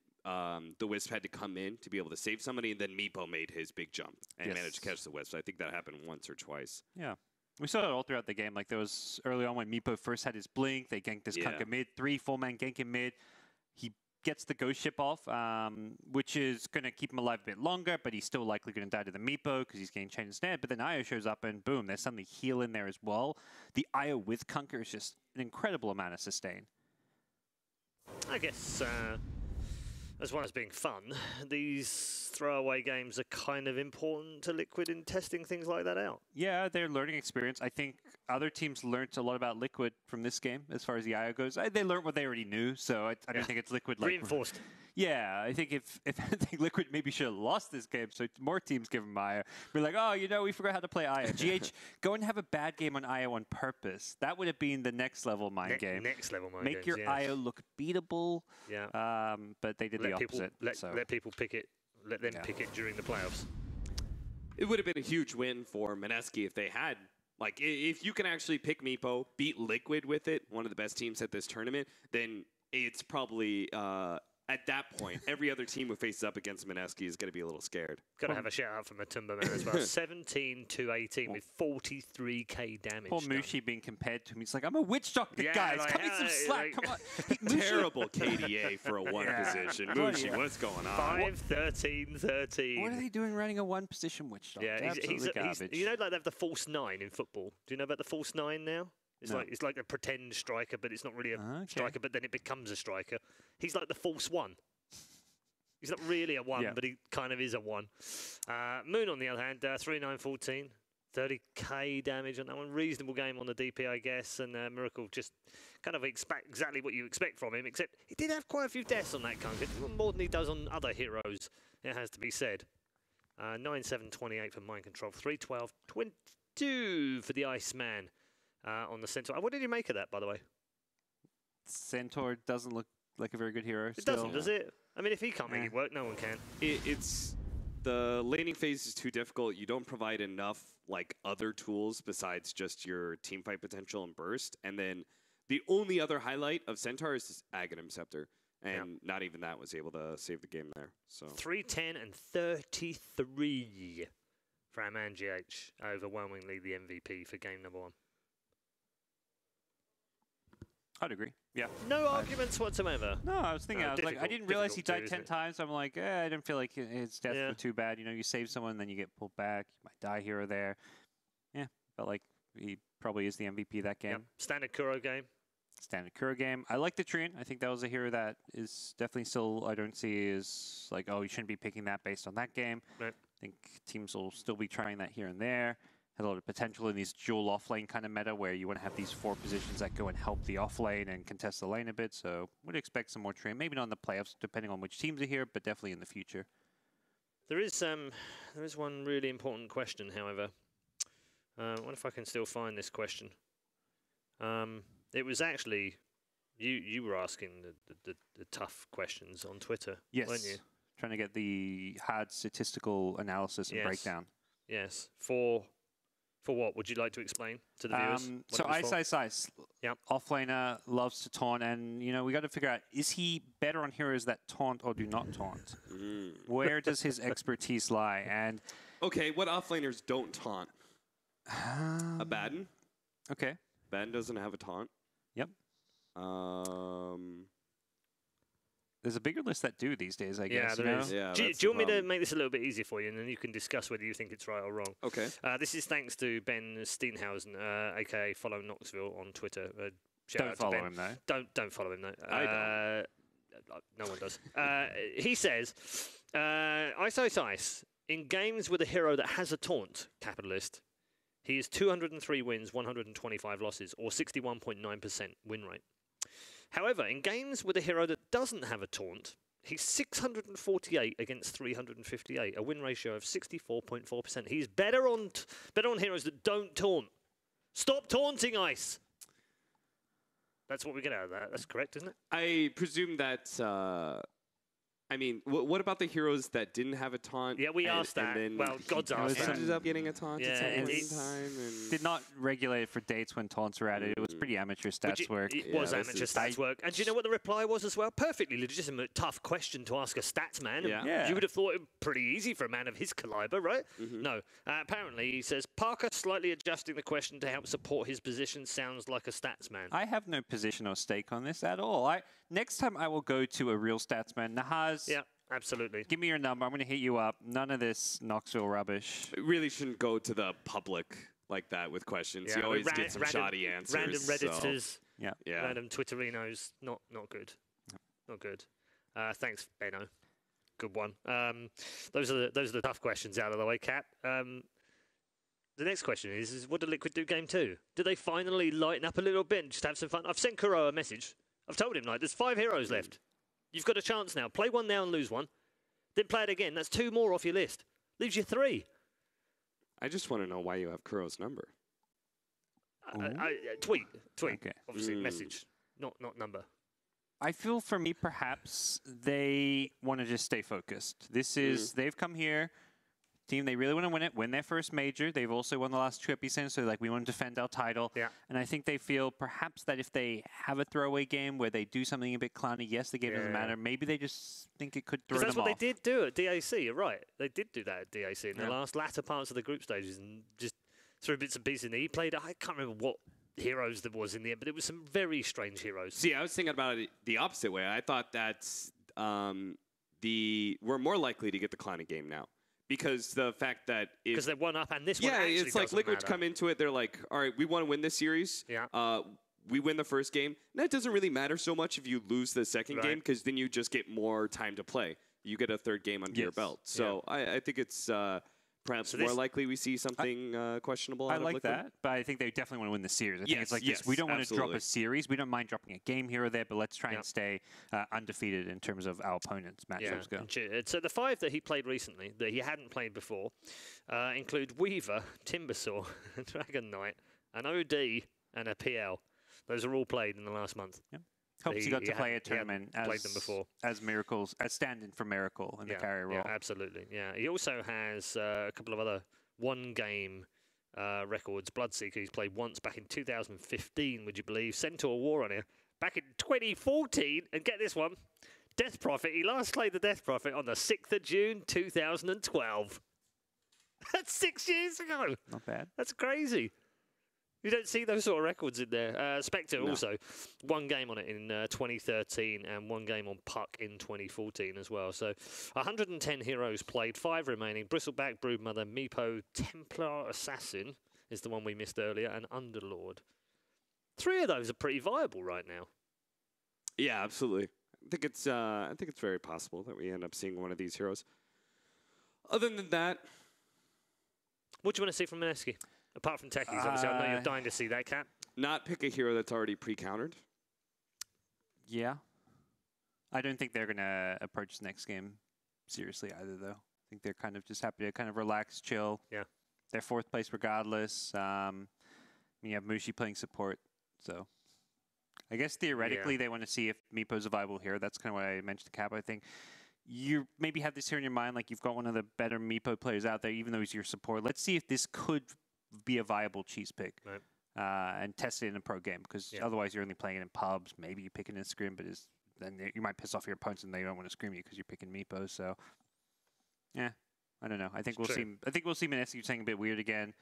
the Wisp had to come in to be able to save somebody, and then Meepo made his big jump and managed to catch the Wisp. So I think that happened once or twice. Yeah. We saw it all throughout the game. Like, there was early on when Meepo first had his Blink, they ganked this Kunkka mid, 3 full-man gank in mid. He gets the Ghost Ship off, which is going to keep him alive a bit longer, but he's still likely going to die to the Meepo because he's getting chained instead. But then Io shows up, and boom, there's suddenly heal in there as well. The Io with Kunkka is just an incredible amount of sustain. I guess, as well as being fun, these throwaway games are kind of important to Liquid in testing things like that out. Yeah, they're learning experience. I think other teams learned a lot about Liquid from this game as far as the IO goes. They learned what they already knew, so I don't think it's Liquid like reinforced. Yeah, I think if anything, Liquid maybe should have lost this game, so more teams give them IO. Be like, oh, you know, we forgot how to play IO. GH, go and have a bad game on IO on purpose. That would have been the next level mind game. Next level mind Make your IO look beatable. Yeah. But they did the opposite. Let people pick it. Let them pick it during the playoffs. It would have been a huge win for Mineski if they had, like, if you can actually pick Meepo, beat Liquid with it, one of the best teams at this tournament, then it's probably, at that point, every other team who faces up against Mineski is going to be a little scared. Got to have a shout out for Matumba Man as well. 17-18 with 43k damage. Poor Mushi being compared to him. He's like, I'm a witch doctor, guys. Cut me some slack. Come on. Terrible KDA for a one position. Mushi, what's going on? 5-13-13. What are they doing running a one position witch doctor? Yeah, Absolutely garbage. You know, like they have the false 9 in football. Do you know about the false 9 now? It's like a pretend striker, but it's not really a striker, but then it becomes a striker. He's like the false 1. He's not really a 1, but he kind of is a 1. Moon, on the other hand, 3-9-14. 30k damage on that one. Reasonable game on the DP, I guess. And Miracle just kind of exactly what you expect from him, except he did have quite a few deaths on that Kunkka. More than he does on other heroes, it has to be said. 9-7-28 for Mind Control. 3-12-22 for the Iceman. On the Centaur. What did you make of that, by the way? Centaur doesn't look like a very good hero. It doesn't, does it? I mean, if he can't make it work, no one can. It's the laning phase is too difficult. You don't provide enough like other tools besides just your team fight potential and burst. And then the only other highlight of Centaur is his Aghanim Scepter. And not even that was able to save the game there. So 3-10-33 for our man GH. Overwhelmingly the MVP for game number 1. I'd agree. Yeah. No arguments whatsoever. No, I was thinking, I didn't realize he died 10 times. I'm like, I didn't feel like his death was too bad. You know, you save someone, then you get pulled back. You might die here or there. Yeah, felt like he probably is the MVP that game. Yep. Standard Kuro game. Standard Kuro game. I like the Treant. I think that was a hero that is definitely still, I don't see as like, oh, you shouldn't be picking that based on that game. Right. I think teams will still be trying that here and there. Had a lot of potential in these dual offlane kind of meta where you want to have these 4 positions that go and help the offlane and contest the lane a bit. So would expect some more Treant. Maybe not in the playoffs, depending on which teams are here, but definitely in the future. There is one really important question, however. I wonder if I can still find this question. It was actually you were asking the tough questions on Twitter, yes, weren't you? Trying to get the hard statistical analysis and breakdown. Yes. For what? Would you like to explain to the viewers? So Ice. Yep. Offlaner loves to taunt, and we got to figure out, is he better on heroes that taunt or do not taunt? Where does his expertise lie? And okay, what offlaners don't taunt? A Baden. Okay. Baden doesn't have a taunt. Yep. There's a bigger list that do these days, I guess. Yeah, there is. Yeah, do you want me to make this a little bit easier for you, and then you can discuss whether you think it's right or wrong? Okay. This is thanks to Ben Steenhausen, a.k.a. Follow Knoxville on Twitter. Don't follow him, though. Don't follow him, though. I don't. No one does. He says, Ice. In games with a hero that has a taunt, capitalist, he is 203 wins, 125 losses, or 61.9% win rate. However, in games with a hero that doesn't have a taunt, he's 648 against 358, a win ratio of 64.4%. He's better on heroes that don't taunt. Stop taunting, Ice! That's what we get out of that. That's correct, isn't it? I presume that... I mean, what about the heroes that didn't have a taunt? Yeah, we asked that. Well, God's asked that. Ended up getting a taunt at some point in time. And did not regulate it for dates when taunts were added. It was pretty amateur stats work. It was amateur stats work. And do you know what the reply was as well? Perfectly legitimate, tough question to ask a stats man. Yeah. You would have thought it pretty easy for a man of his caliber, right? No. Apparently, he says, Parker slightly adjusting the question to help support his position sounds like a stats man. I have no position or stake on this at all. Next time I will go to a real stats man. Nahaz. Yeah, absolutely. Give me your number. I'm going to hit you up. None of this Knoxville rubbish. It really shouldn't go to the public like that with questions. Yeah, you always get some shoddy answers. Random Redditors. So. Yeah. Random Twitterinos. Not good. Not good. Thanks, Benno. Good one. Those are the tough questions out of the way, Cap. The next question is what did Liquid do game 2? Did they finally lighten up a little bit and just have some fun? I've sent Kuro a message. I've told him, there's 5 heroes left. You've got a chance now. Play one now and lose one. Then play it again. That's 2 more off your list. Leaves you 3. I just want to know why you have Kuro's number. Tweet. Okay. Obviously, message, not number. I feel for me, perhaps, they want to just stay focused. This is, they've come here, team, they really want to win their first major. They've also won the last 2 Epicenters, so we want to defend our title. Yeah. And I think they feel perhaps that if they have a throwaway game where they do something a bit clowny, yes, the game doesn't matter. Maybe they just think it could throw them off. That's what they did do at DAC, you're right. They did do that at DAC in the latter parts of the group stages and just threw bits and pieces in there. He played, I can't remember what heroes there was in the end, but it was some very strange heroes. See, I was thinking about it the opposite way. I thought that we're more likely to get the clowny game now. Because the fact that... Because they're one up and this one actually it's like Liquid come into it, they're like, all right, we want to win this series. Yeah. We win the first game. And that doesn't really matter so much if you lose the second game, because then you just get more time to play. You get a third game under your belt. So I think it's perhaps more likely we see something questionable out of Liquid. I like that, but I think they definitely want to win the series. I think it's like this. We don't want to drop a series. We don't mind dropping a game here or there, but let's try and stay undefeated in terms of our opponents' matchups go. So the 5 that he played recently, that he hadn't played before, include Weaver, Timbersaw, Dragon Knight, an OD, and a PL. Those are all played in the last month. Yep. Helps you got to play a tournament played them before. as Miracles, as stand-in for Miracle in the carrier role. Yeah, absolutely. Yeah, he also has a couple of other one-game records. Bloodseeker, he's played once back in 2015, would you believe? Centaur Warrior back in 2014, and get this one, Death Prophet. He last played the Death Prophet on the 6th of June 2012. That's 6 years ago. Not bad. That's crazy. You don't see those sort of records in there. Spectre also, 1 game on it in 2013 and 1 game on Puck in 2014 as well. So 110 heroes played, 5 remaining. Bristleback, Broodmother, Meepo, Templar Assassin is the one we missed earlier, and Underlord. 3 of those are pretty viable right now. Yeah, absolutely. I think it's very possible that we end up seeing one of these heroes. Other than that, what do you want to see from Mineski? Apart from techies, obviously, I know you're dying to see that, Cap. Not pick a hero that's already pre-countered. Yeah. I don't think they're going to approach the next game seriously either, though. I think they're kind of just happy to kind of relax, chill. Yeah. They're 4th place regardless. You have Mushi playing support, so... I guess theoretically they want to see if Meepo's a viable hero. That's kind of what I mentioned to Cap. I think you maybe have this here in your mind, like you've got one of the better Meepo players out there, even though he's your support. Let's see if this could be a viable cheese pick. Right. And test it in a pro game, because otherwise you're only playing it in pubs. Maybe you pick it in a scrim, but then you might piss off your opponents and they don't want to scrim you because you're picking Meepo. So, yeah, I don't know. I think we'll see Mineski saying a bit weird again,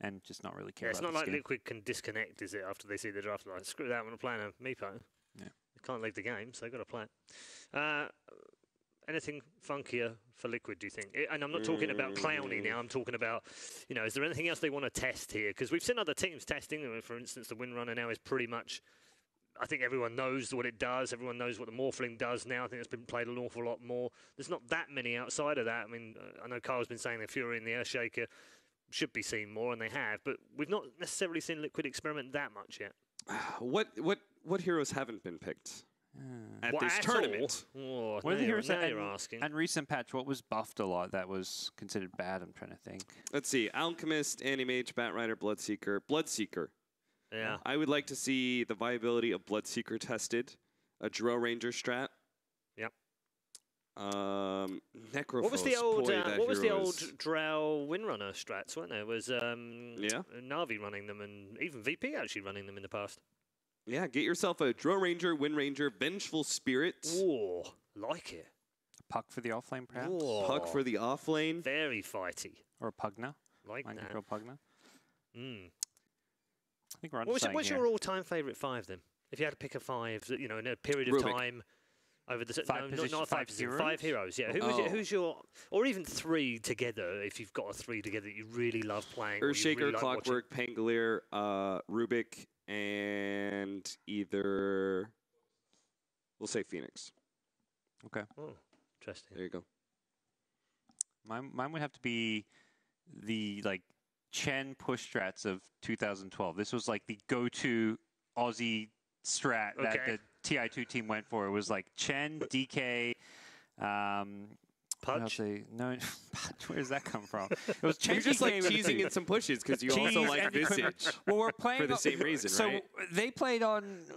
and just not really care. It's about not like game. Liquid can disconnect, is it? After they see the draft, like screw that, I'm playing a Meepo. Yeah, you can't leave the game, so they've got to play it. Anything funkier for Liquid, do you think? And I'm not talking about Clowny now. I'm talking about, is there anything else they want to test here? Because we've seen other teams testing. For instance, the Windrunner now is pretty much, I think everyone knows what it does. Everyone knows what the Morphling does now. I think it's been played an awful lot more. There's not that many outside of that. I mean, I know Carl's been saying the Fury and the Earthshaker should be seen more, and they have. But we've not necessarily seen Liquid experiment that much yet. What heroes haven't been picked? At this tournament. What are the heroes you're asking? And recent patch, what was buffed a lot that was considered bad? I'm trying to think. Let's see. Alchemist, Animage, Batrider, Bloodseeker. Bloodseeker. Yeah. I would like to see the viability of Bloodseeker tested. A Drow Ranger strat. Yep. Necrophos. What was the old Drow Windrunner strats, weren't there? It was Na'Vi running them, and even VP actually running them in the past. Yeah, get yourself a Drow Ranger, Wind Ranger, Vengeful Spirit. Oh, like it. A Puck for the offlane, perhaps? Whoa. Puck for the offlane. Very fighty. Or a Pugna. Like Mind that. control Pugna. I think we're on What's your all-time favourite 5, then? If you had to pick a 5, in a period of time over the... not 5 positions. 5 heroes, yeah. Who's your... Or even 3 together, if you've got a 3 together that you really love playing. Earthshaker, really like Clockwork, Pangolier, Rubik, and either... We'll say Phoenix. Okay. Oh, interesting. There you go. Mine would have to be the, Chen push strats of 2012. This was, the go-to Aussie strat that the TI2 team went for. It was, Chen, DK, Pudge? No, Pudge, where does that come from? It was Chen. You're just teasing in some pushes because you also like Visage. Well, we're playing for the same reason, right? So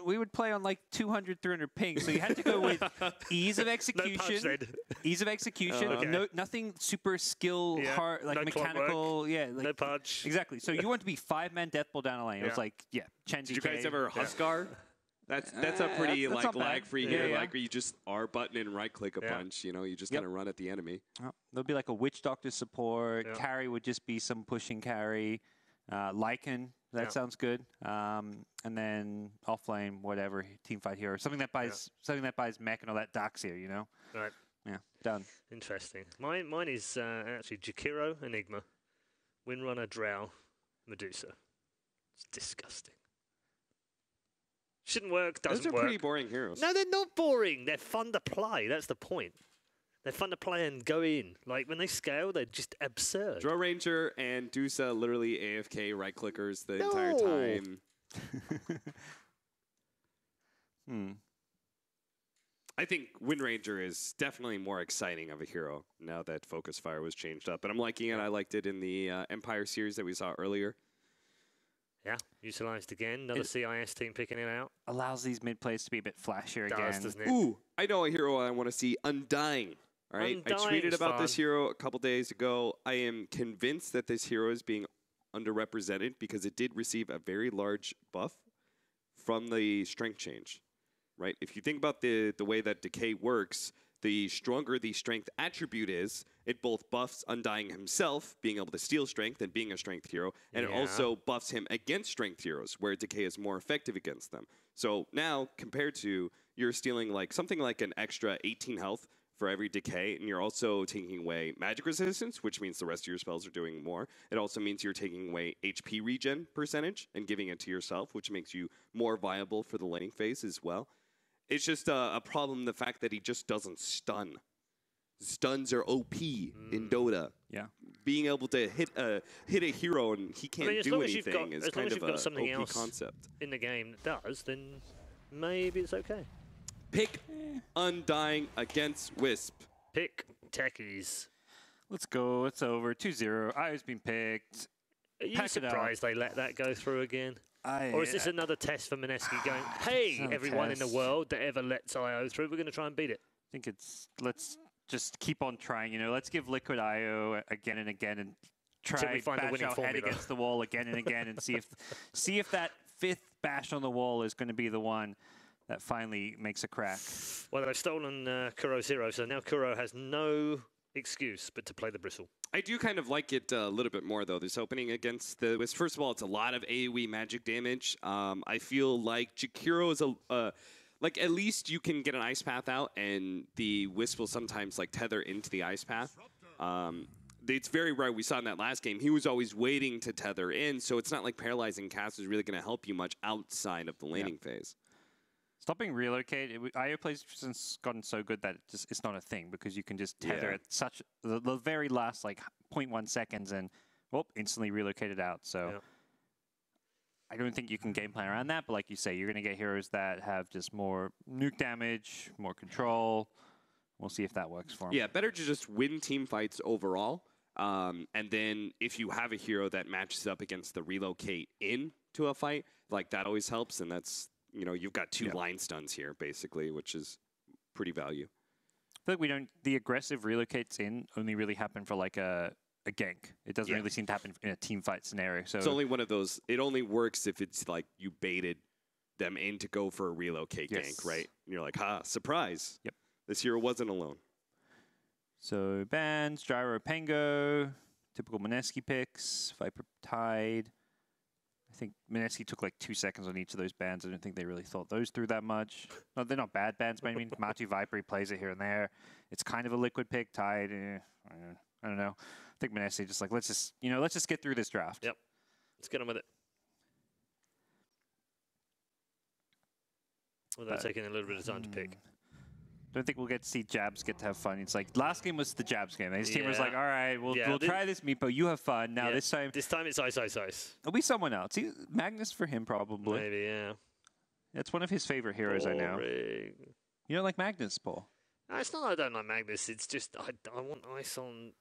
we would play on 200, 300 ping. So you had to go with ease of execution. Ease of execution. Nothing super skill hard, mechanical. No Pudge. Exactly. So you want to be 5-man deathball down the lane. It was Chen, DK. Did you guys ever Huskar? That's a pretty lag-free hero, where you just R-button and right-click a bunch. You just kind of run at the enemy. There'll be a Witch Doctor support. Carry would just be some pushing carry. Lycan, that sounds good. And then offlane, whatever, teamfight hero, something that buys mech and all that Darkseer, Right. Yeah, done. Interesting. Mine is actually Jakiro, Enigma, Windrunner, Drow, Medusa. It's disgusting. Shouldn't work, doesn't work. Those are pretty boring heroes. No, they're not boring. They're fun to play. That's the point. They're fun to play and go in. When they scale, they're just absurd. Drow Ranger and Dusa literally AFK right-clickers the entire time. I think Wind Ranger is definitely more exciting of a hero now that Focus Fire was changed up. But I'm liking it. I liked it in the Empire series that we saw earlier. Yeah, utilised again. Another CIS team picking it out. Allows these mid plays to be a bit flashier again. Doesn't it? Ooh, I know a hero I want to see. Undying. All right, I tweeted about this hero a couple days ago. I am convinced that this hero is being underrepresented because it did receive a very large buff from the strength change. Right? If you think about the way that Decay works, the stronger the strength attribute is, it both buffs Undying himself, being able to steal strength and being a strength hero, and it also buffs him against strength heroes, where Decay is more effective against them. So now, compared to, you're stealing something like an extra 18 health for every Decay, and you're also taking away magic resistance, which means the rest of your spells are doing more. It also means you're taking away HP regen percentage and giving it to yourself, which makes you more viable for the laning phase as well. It's just a problem, the fact that he just doesn't stun. Stuns are OP in Dota. Yeah. Being able to hit a hero and he can't do anything is kind of an OP concept. In the game that does, then maybe it's okay. Pick Undying against Wisp. Pick techies. Let's go. It's over. 2-0. I've been picked. Are you surprised they let that go through again? Or is this another test for Mineski going, hey, everyone in the world that ever lets IO through, we're going to try and beat it? I think it's, let's just keep on trying. You know, let's give Liquid IO again and again and try bash our head against the wall again and again and see if that 5th bash on the wall is going to be the one that finally makes a crack. Well, they've stolen Kuro's hero, so now Kuro has no excuse but to play the bristle. I do kind of like it a little bit more, though, this opening against the Wisp. First of all, it's a lot of AoE magic damage. I feel like Jakiro is like, at least you can get an Ice Path out, and the Wisp will sometimes, like, tether into the Ice Path. It's very rare. We saw in that last game, he was always waiting to tether in, so it's not like Paralyzing Cast is really going to help you much outside of the laning phase. Stopping relocate, IO plays since gotten so good that it's not a thing because you can just tether at such the very last like 0.1 seconds and instantly relocate it out. So I don't think you can game plan around that. But like you say, you're going to get heroes that have just more nuke damage, more control. We'll see if that works for them. Yeah, better to just win team fights overall. And then if you have a hero that matches up against the relocate into a fight, like that always helps, and that's. You know, you've got 2 line stuns here, basically, which is pretty value. I feel like the aggressive relocates in only really happen for like a gank. It doesn't really seem to happen in a team fight scenario. So it's only one of those. It only works if it's like you baited them in to go for a relocate gank, right? And you're like, surprise. Yep. This hero wasn't alone. So bans, Gyro Pengo, typical Mineski picks, Viper Tide. I think Mineski took like 2 seconds on each of those bans. I don't think they really thought those through that much. No, they're not bad bans, but I mean, Matu Viper, he plays it here and there. It's kind of a liquid pick. Tide, I don't know. I think Mineski just like, let's just get through this draft. Yep. Let's get on with it. Without taking a little bit of time to pick. Don't think we'll get to see Jabs get to have fun. It's like last game was the Jabs game. His team was like, all right, we'll try this Meepo. You have fun. Now this time it's ice. It'll be someone else. Magnus for him probably. Maybe, yeah. That's one of his favorite heroes. I know. You don't like Magnus, Paul? No, it's not that I don't like Magnus. It's just I want ice on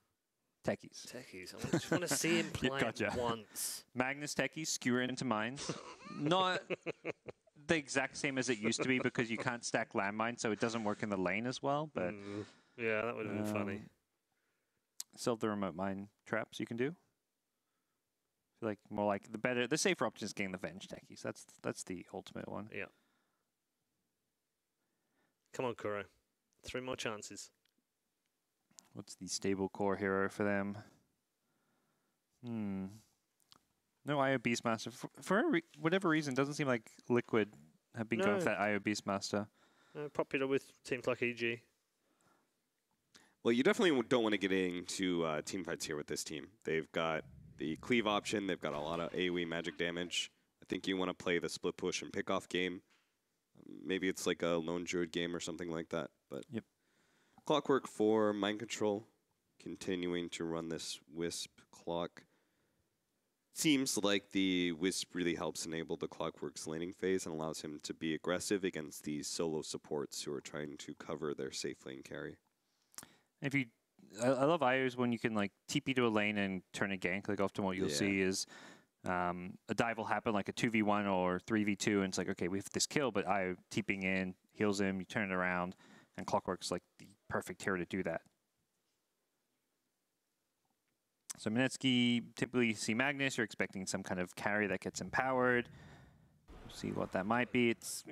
Techies. I just want to see him play once. Magnus Techies skewer into mines. Not the exact same as it used to be because you can't stack landmines, so it doesn't work in the lane as well. But yeah, that would have been funny. Still, the remote mine traps you can do. I feel like more like the safer option is getting the Venge Techies. That's the ultimate one. Yeah. Come on, Kuro. 3 more chances. What's the stable core hero for them? No IO Beastmaster. For whatever reason, doesn't seem like Liquid have been going for that IO Beastmaster. Popular with teams like EG. Well, you definitely don't want to get into team fights here with this team. They've got the cleave option. They've got a lot of AoE magic damage. I think you want to play the split push and pick off game. Maybe it's like a lone druid game or something like that. But Clockwork for mind control, continuing to run this Wisp clock. Seems like the Wisp really helps enable the Clockwork's laning phase and allows him to be aggressive against these solo supports who are trying to cover their safe lane carry. I love IOs when you can like TP to a lane and turn a gank. Like often what you'll see is a dive will happen like a 2v1 or 3v2 and it's like, okay, we have this kill, but IO TPing in, heals him, you turn it around, and Clockwork's like the perfect hero to do that. So Mineski, typically you see Magnus, you're expecting some kind of carry that gets empowered. We'll see what that might be. It's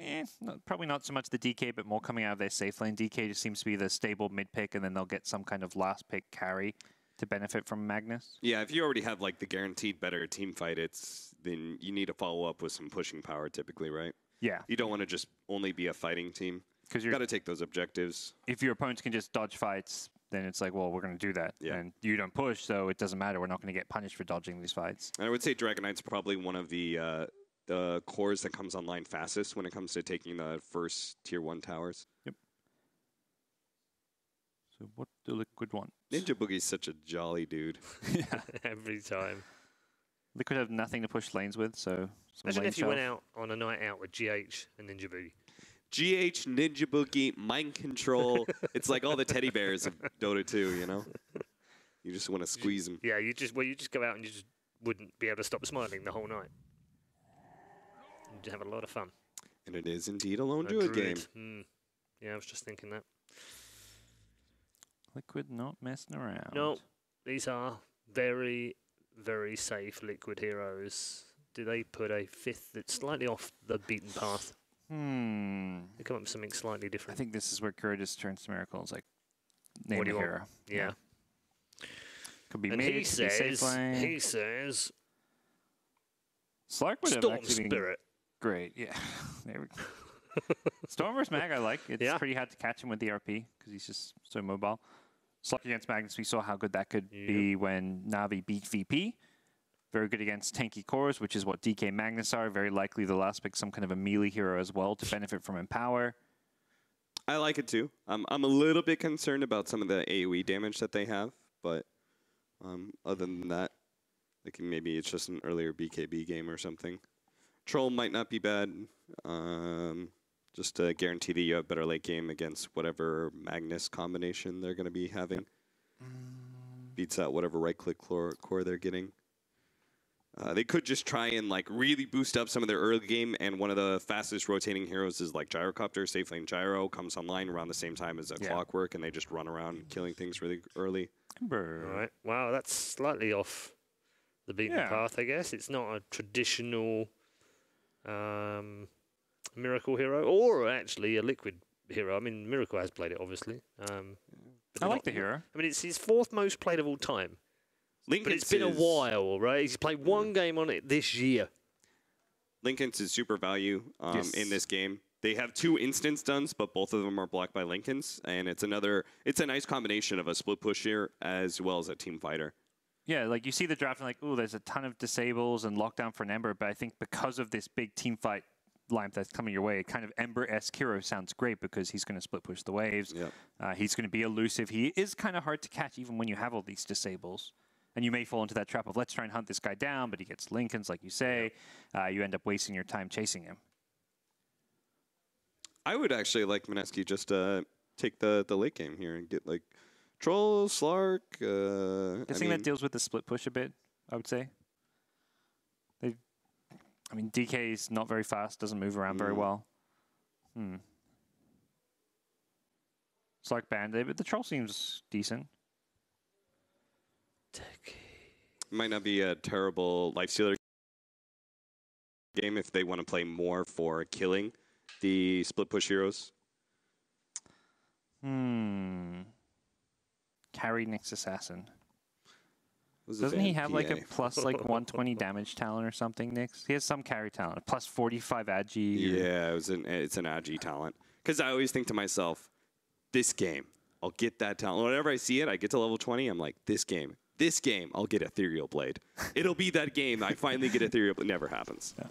probably not so much the DK, but more coming out of their safe lane. DK just seems to be the stable mid pick, and then they'll get some kind of last pick carry to benefit from Magnus. Yeah, if you already have like the guaranteed better team fight, then you need to follow up with some pushing power typically, right? Yeah. You don't want to just only be a fighting team. Because you've got to take those objectives. If your opponents can just dodge fights, then it's like, well, we're going to do that. Yeah. And you don't push, so it doesn't matter. We're not going to get punished for dodging these fights. And I would say Dragon Knight's probably one of the cores that comes online fastest when it comes to taking the first tier 1 towers. Yep. So what do Liquid want? Ninja Boogie's such a jolly dude. Yeah, every time. Liquid have nothing to push lanes with, so... Imagine if you went out on a night out with GH and Ninja Boogie. GH, Ninja Boogie, Mind Control. It's like all the teddy bears of Dota 2, you know? You just want to squeeze them. Yeah, you just go out and you just wouldn't be able to stop smiling the whole night. You'd have a lot of fun. And it is indeed a lone druid game. Yeah, I was just thinking that. Liquid not messing around. No, these are very, very safe Liquid heroes. Do they put a 5th that's slightly off the beaten path? They come up with something slightly different. I think this is where Curtis turns to Miracles, like name a hero. Yeah. Could be And mid, he could be safe lane. says Slark would have Storm actually been Spirit. great. Yeah, there we go. Storm versus Mag, I like. It's pretty hard to catch him with the RP because he's just so mobile. Slark against Magnus, we saw how good that could be when Na'Vi beat VP. Very good against tanky cores, which is what DK Magnus are. Very likely they'll last pick some kind of a melee hero as well to benefit from Empower. I like it too. I'm a little bit concerned about some of the AoE damage that they have, but other than that, like maybe it's just an earlier BKB game or something. Troll might not be bad, just to guarantee that you have better late game against whatever Magnus combination they're going to be having. Beats out whatever right-click core they're getting. They could just try and like really boost up some of their early game, and one of the fastest rotating heroes is like Gyrocopter. Safe Lane Gyro comes online around the same time as a Clockwork, and they just run around killing things really early. Right. Wow, that's slightly off the beaten path, I guess. It's not a traditional Miracle hero, or actually a Liquid hero. I mean, Miracle has played it, obviously. I like the hero. I mean, it's his 4th most played of all time. Lincoln's but it's been a while, right? He's played 1 game on it this year. Lincoln's is super value in this game. They have 2 instance stuns, but both of them are blocked by Lincoln's, and it's a nice combination of a split push here as well as a team fighter. Yeah, like you see the draft and like, oh, there's a ton of disables and lockdown for an Ember, but I think because of this big team fight lineup that's coming your way, kind of Ember-esque hero sounds great because he's going to split push the waves. Yep. He's going to be elusive. He is kind of hard to catch even when you have all these disables. And you may fall into that trap of let's try and hunt this guy down, but he gets Lincoln's, like you say. You end up wasting your time chasing him. I would actually like Mineski just take the late game here and get like Troll, Slark. Guessing that deals with the split push a bit, I would say. I mean, DK is not very fast, doesn't move around very well. Slark Bandit, but the Troll seems decent. Might not be a terrible Lifestealer game if they want to play more for killing the split push heroes. Carry Nyx Assassin. Doesn't he have like a plus like 120 damage talent or something, Nyx? He has some carry talent, plus 45 agi. Yeah, it's an agi talent. Because I always think to myself, this game, I'll get that talent. Whenever I see it, I get to level 20, I'm like, this game, I'll get Ethereal Blade. It'll be that game. I finally get Ethereal Blade. It never happens. Yeah.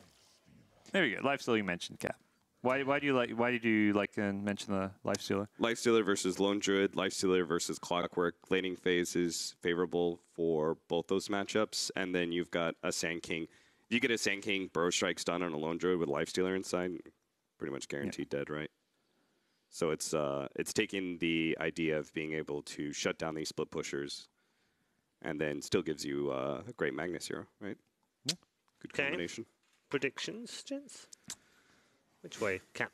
There we go. Lifestealer you mentioned, Cap. Why did you like to mention the Lifestealer? Lifestealer versus Lone Druid, Lifestealer versus Clockwork. Laning phase is favorable for both those matchups. And then you've got a Sand King. You get a Sand King Burrow Strike stun on a Lone Druid with Lifestealer inside, pretty much guaranteed dead, right? So it's taking the idea of being able to shut down these split pushers and then still gives you a great Magnus hero, right? Yeah. Good combination. Predictions, gents? Which way, Cap?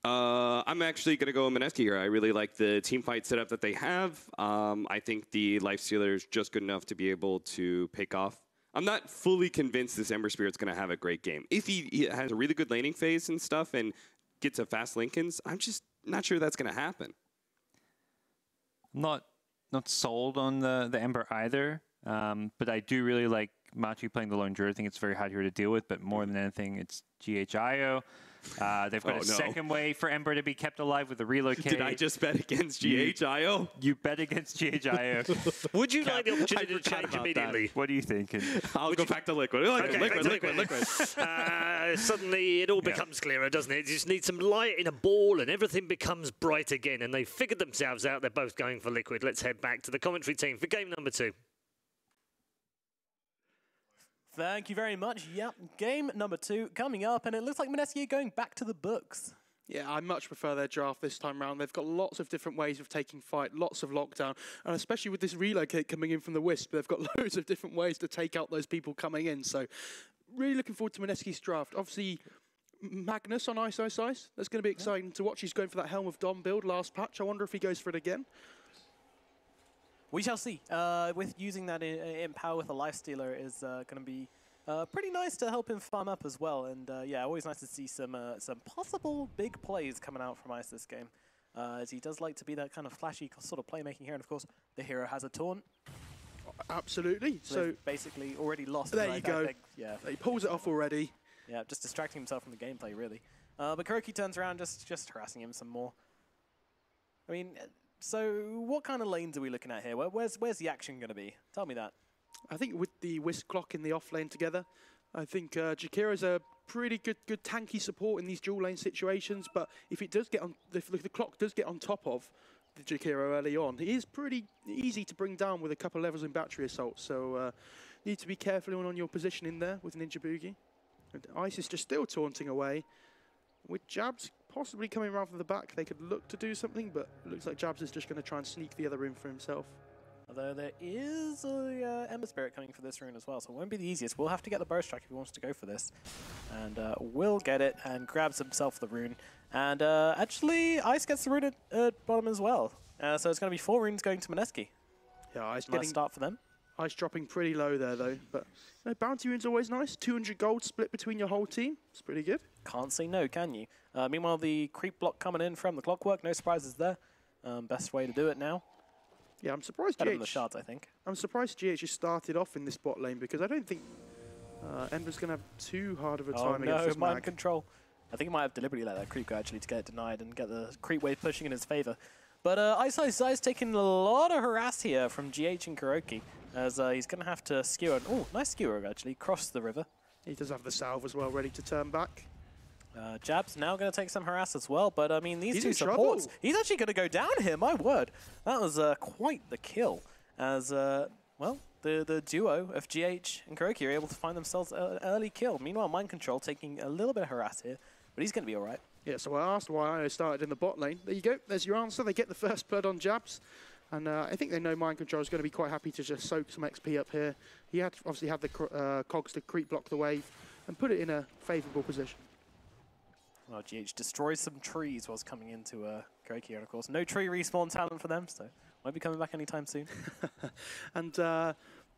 I'm actually going to go Mineski here. I really like the team fight setup that they have. I think the Lifestealer is just good enough to be able to pick off. I'm not fully convinced this Ember Spirit's going to have a great game. If he has a really good laning phase and stuff and gets a fast Lincoln's, I'm just not sure that's going to happen. Not sold on the Ember either, but I do really like Matu playing the Lone Druid. I think it's very hard here to deal with, but more than anything, it's GHIO. They've got a second way for Ember to be kept alive with the relocate. Did I just bet against GHIO? You bet against GHIO. Would you like the opportunity to change immediately? What are you thinking? I'll go back to Liquid. Liquid. Suddenly it all becomes clearer, doesn't it? You just need some light in a ball and everything becomes bright again. And they figured themselves out. They're both going for Liquid. Let's head back to the commentary team for game number 2. Thank you very much. Yep, game number 2 coming up, and it looks like Mineski are going back to the books. Yeah, I much prefer their draft this time round. They've got lots of different ways of taking fight, lots of lockdown, and especially with this relocate coming in from the Wisp, they've got loads of different ways to take out those people coming in. So really looking forward to Mineski's draft. Obviously, Magnus on Ice. That's going to be exciting to watch. He's going for that Helm of Dom build last patch. I wonder if he goes for it again. We shall see. With using that in power with a lifestealer is going to be pretty nice to help him farm up as well. And yeah, always nice to see some possible big plays coming out from Ice this game. As he does like to be that kind of flashy sort of playmaking here. And of course, the hero has a taunt. Absolutely. So basically already lost. There you go. Yeah. He pulls it off already. Yeah, just distracting himself from the gameplay, really. But KuroKy turns around, just harassing him some more. I mean, so what kind of lanes are we looking at here? Where's the action going to be? Tell me that. I think with the Wisp Clock in the off lane together, I think Jakira's a pretty good tanky support in these dual lane situations. But if it does get on, if the clock does get on top of the Jakiro early on, it is pretty easy to bring down with a couple of levels in battery assault. So need to be careful on your positioning there with Ninja Boogie. And Ice is just still taunting away. With Jabs possibly coming around from the back, they could look to do something, but it looks like Jabs is just going to try and sneak the other in for himself. Although there is a Ember Spirit coming for this rune as well, so it won't be the easiest. We'll have to get the Burst Strike if he wants to go for this. And will get it and grabs himself the rune. And actually, Ice gets the rune at bottom as well. So it's going to be 4 runes going to Mineski. Yeah, Ice getting... Nice start for them. Ice dropping pretty low there, though. But you know, bounty rune's always nice. 200 gold split between your whole team. It's pretty good. Can't say no, can you? Meanwhile, the creep block coming in from the Clockwork. No surprises there. Best way to do it now. Yeah, I'm surprised GH... the shards, I think. I'm surprised GH just started off in this bot lane because I don't think Ember's going to have too hard of a time against this mag. Mind control. I think he might have deliberately let that creep go actually to get it denied and get the creep wave pushing in his favor. But Ice taking a lot of harass here from GH and KuroKy, as he's going to have to skewer. Oh, nice skewer actually, cross the river. He does have the salve as well, ready to turn back. Jab's now going to take some harass as well, but I mean, these two supports, he's actually going to go down here, my word. That was quite the kill, as, well, the duo of GH and KuroKy are able to find themselves an early kill. Meanwhile, Mind Control taking a little bit of harass here, but he's going to be all right. Yeah, so I asked why I started in the bot lane. There you go. There's your answer. They get the first blood on Jabs. And I think they know Mind Control is going to be quite happy to just soak some XP up here. He had obviously had the cogs to creep block the wave and put it in a favourable position. Well, GH destroys some trees whilst coming into KuroKy. And of course, no tree respawn talent for them, so won't be coming back anytime soon. And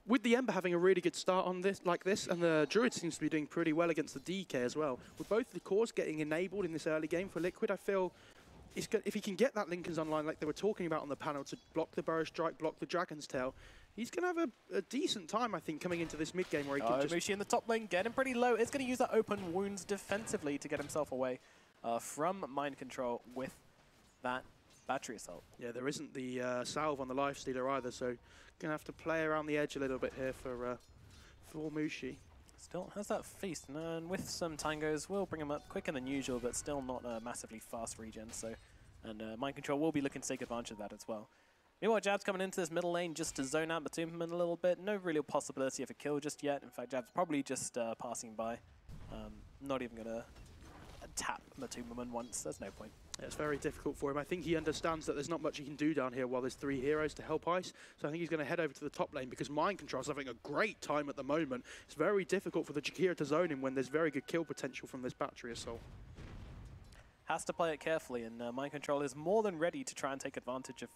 with the Ember having a really good start on this, and the Druid seems to be doing pretty well against the DK as well. With both the cores getting enabled in this early game for Liquid, I feel if he can get that Linken's Online like they were talking about on the panel to block the Burrow Strike, block the Dragon's Tail, he's going to have a decent time, I think, coming into this mid-game where he can just... Mushi in the top lane, getting pretty low. It's going to use that open wounds defensively to get himself away from Mind Control with that battery assault. Yeah, there isn't the salve on the lifestealer either, so going to have to play around the edge a little bit here for Mushi. Still has that feast, and with some tangos, will bring him up quicker than usual, but still not a massively fast regen. So, and Mind Control will be looking to take advantage of that as well. Meanwhile, Jab's coming into this middle lane just to zone out Matumbaman a little bit. No real possibility of a kill just yet. In fact, Jab's probably just passing by. Not even going to tap Matumbaman once. There's no point. Yeah, it's very difficult for him. I think he understands that there's not much he can do down here while there's 3 heroes to help Ice. So I think he's going to head over to the top lane because Mind Control's having a great time at the moment. It's very difficult for the Jakiro to zone him when there's very good kill potential from this battery assault. Has to play it carefully, and Mind Control is more than ready to try and take advantage of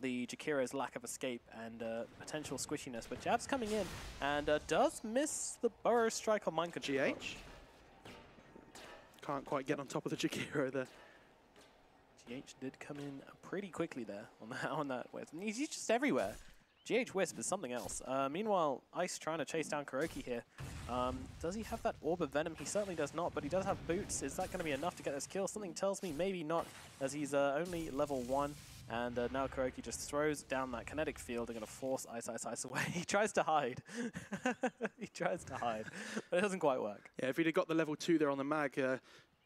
the Jakiro's lack of escape and potential squishiness. But Jab's coming in and does miss the Burrow Strike on Mind Control. GH can't quite get on top of the Jakiro there. GH did come in pretty quickly there on that Wisp. And he's just everywhere. GH Wisp is something else. Meanwhile, Ice trying to chase down KuroKy here. Does he have that Orb of Venom? He certainly does not, but he does have boots. Is that going to be enough to get this kill? Something tells me maybe not, as he's only level 1. And now KuroKy just throws down that kinetic field and going to force Ice away. He tries to hide. He tries to hide, but it doesn't quite work. Yeah, if he'd have got the level 2 there on the mag,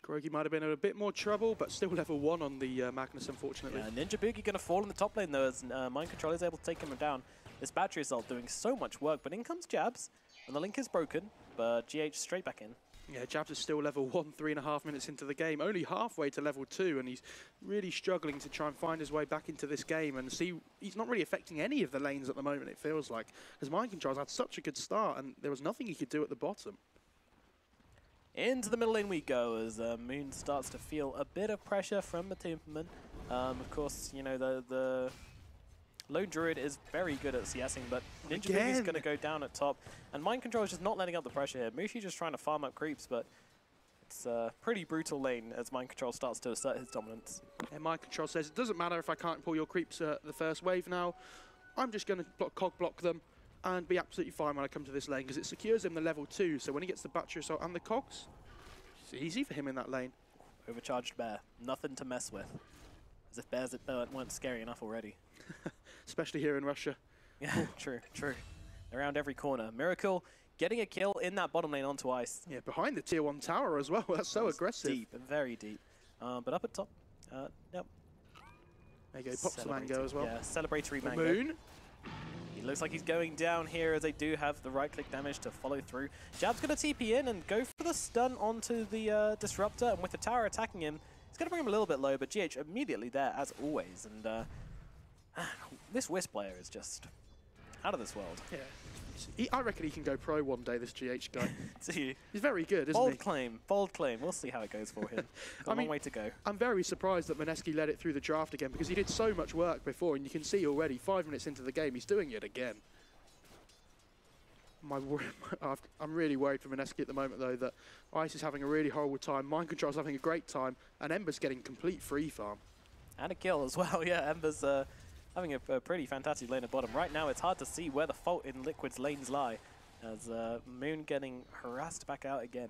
KuroKy might have been in a bit more trouble, but still level 1 on the Magnus, unfortunately. Yeah, Ninja Boogie going to fall in the top lane, though, as Mind Control is able to take him down. This battery assault doing so much work, but in comes Jabs, and the link is broken, but GH straight back in. Yeah, Jabs is still level 1, 3.5 minutes into the game, only halfway to level 2, and he's really struggling to try and find his way back into this game and see. He's not really affecting any of the lanes at the moment, it feels like, because Mind Control's had such a good start, and there was nothing he could do at the bottom. Into the middle lane we go as Moon starts to feel a bit of pressure from Matumbaman. Of course, you know, the Lone Druid is very good at CSing, but Ninja Baby's going to go down at top. And Mind Control is just not letting up the pressure here. Mushi just trying to farm up creeps, but it's a pretty brutal lane as Mind Control starts to assert his dominance. And Mind Control says, it doesn't matter if I can't pull your creeps the first wave now. I'm just going to cog block them and be absolutely fine when I come to this lane, because it secures him the level 2. So when he gets the Battery Assault and the cogs, it's easy for him in that lane. Overcharged bear. Nothing to mess with. As if bears weren't scary enough already. Especially here in Russia. Yeah, true, true. Around every corner. Miracle getting a kill in that bottom lane onto ice. Yeah, behind the tier 1 tower as well. That's so aggressive. Deep, very deep. But up at top, yep. There you go, pops the mango as well. Yeah, celebratory mango. Moon. He looks like he's going down here as they do have the right-click damage to follow through. Jab's going to TP in and go for the stun onto the Disruptor, and with the tower attacking him, it's going to bring him a little bit low, but GH immediately there as always. And this Wisp player is just out of this world. Yeah. I reckon he can go pro one day, this GH guy. He's very good, isn't bold he? Claim, bold claim. We'll see how it goes for him. Got a long way to go. I'm very surprised that Mineski led it through the draft again, because he did so much work before, and you can see already 5 minutes into the game, he's doing it again. I'm really worried for Mineski at the moment, though, that Ice is having a really horrible time, Mind Control's having a great time, and Ember's getting complete free farm. And a kill as well, yeah. Ember's having a pretty fantastic lane at bottom. Right now, it's hard to see where the fault in Liquid's lanes lie, as Moon getting harassed back out again.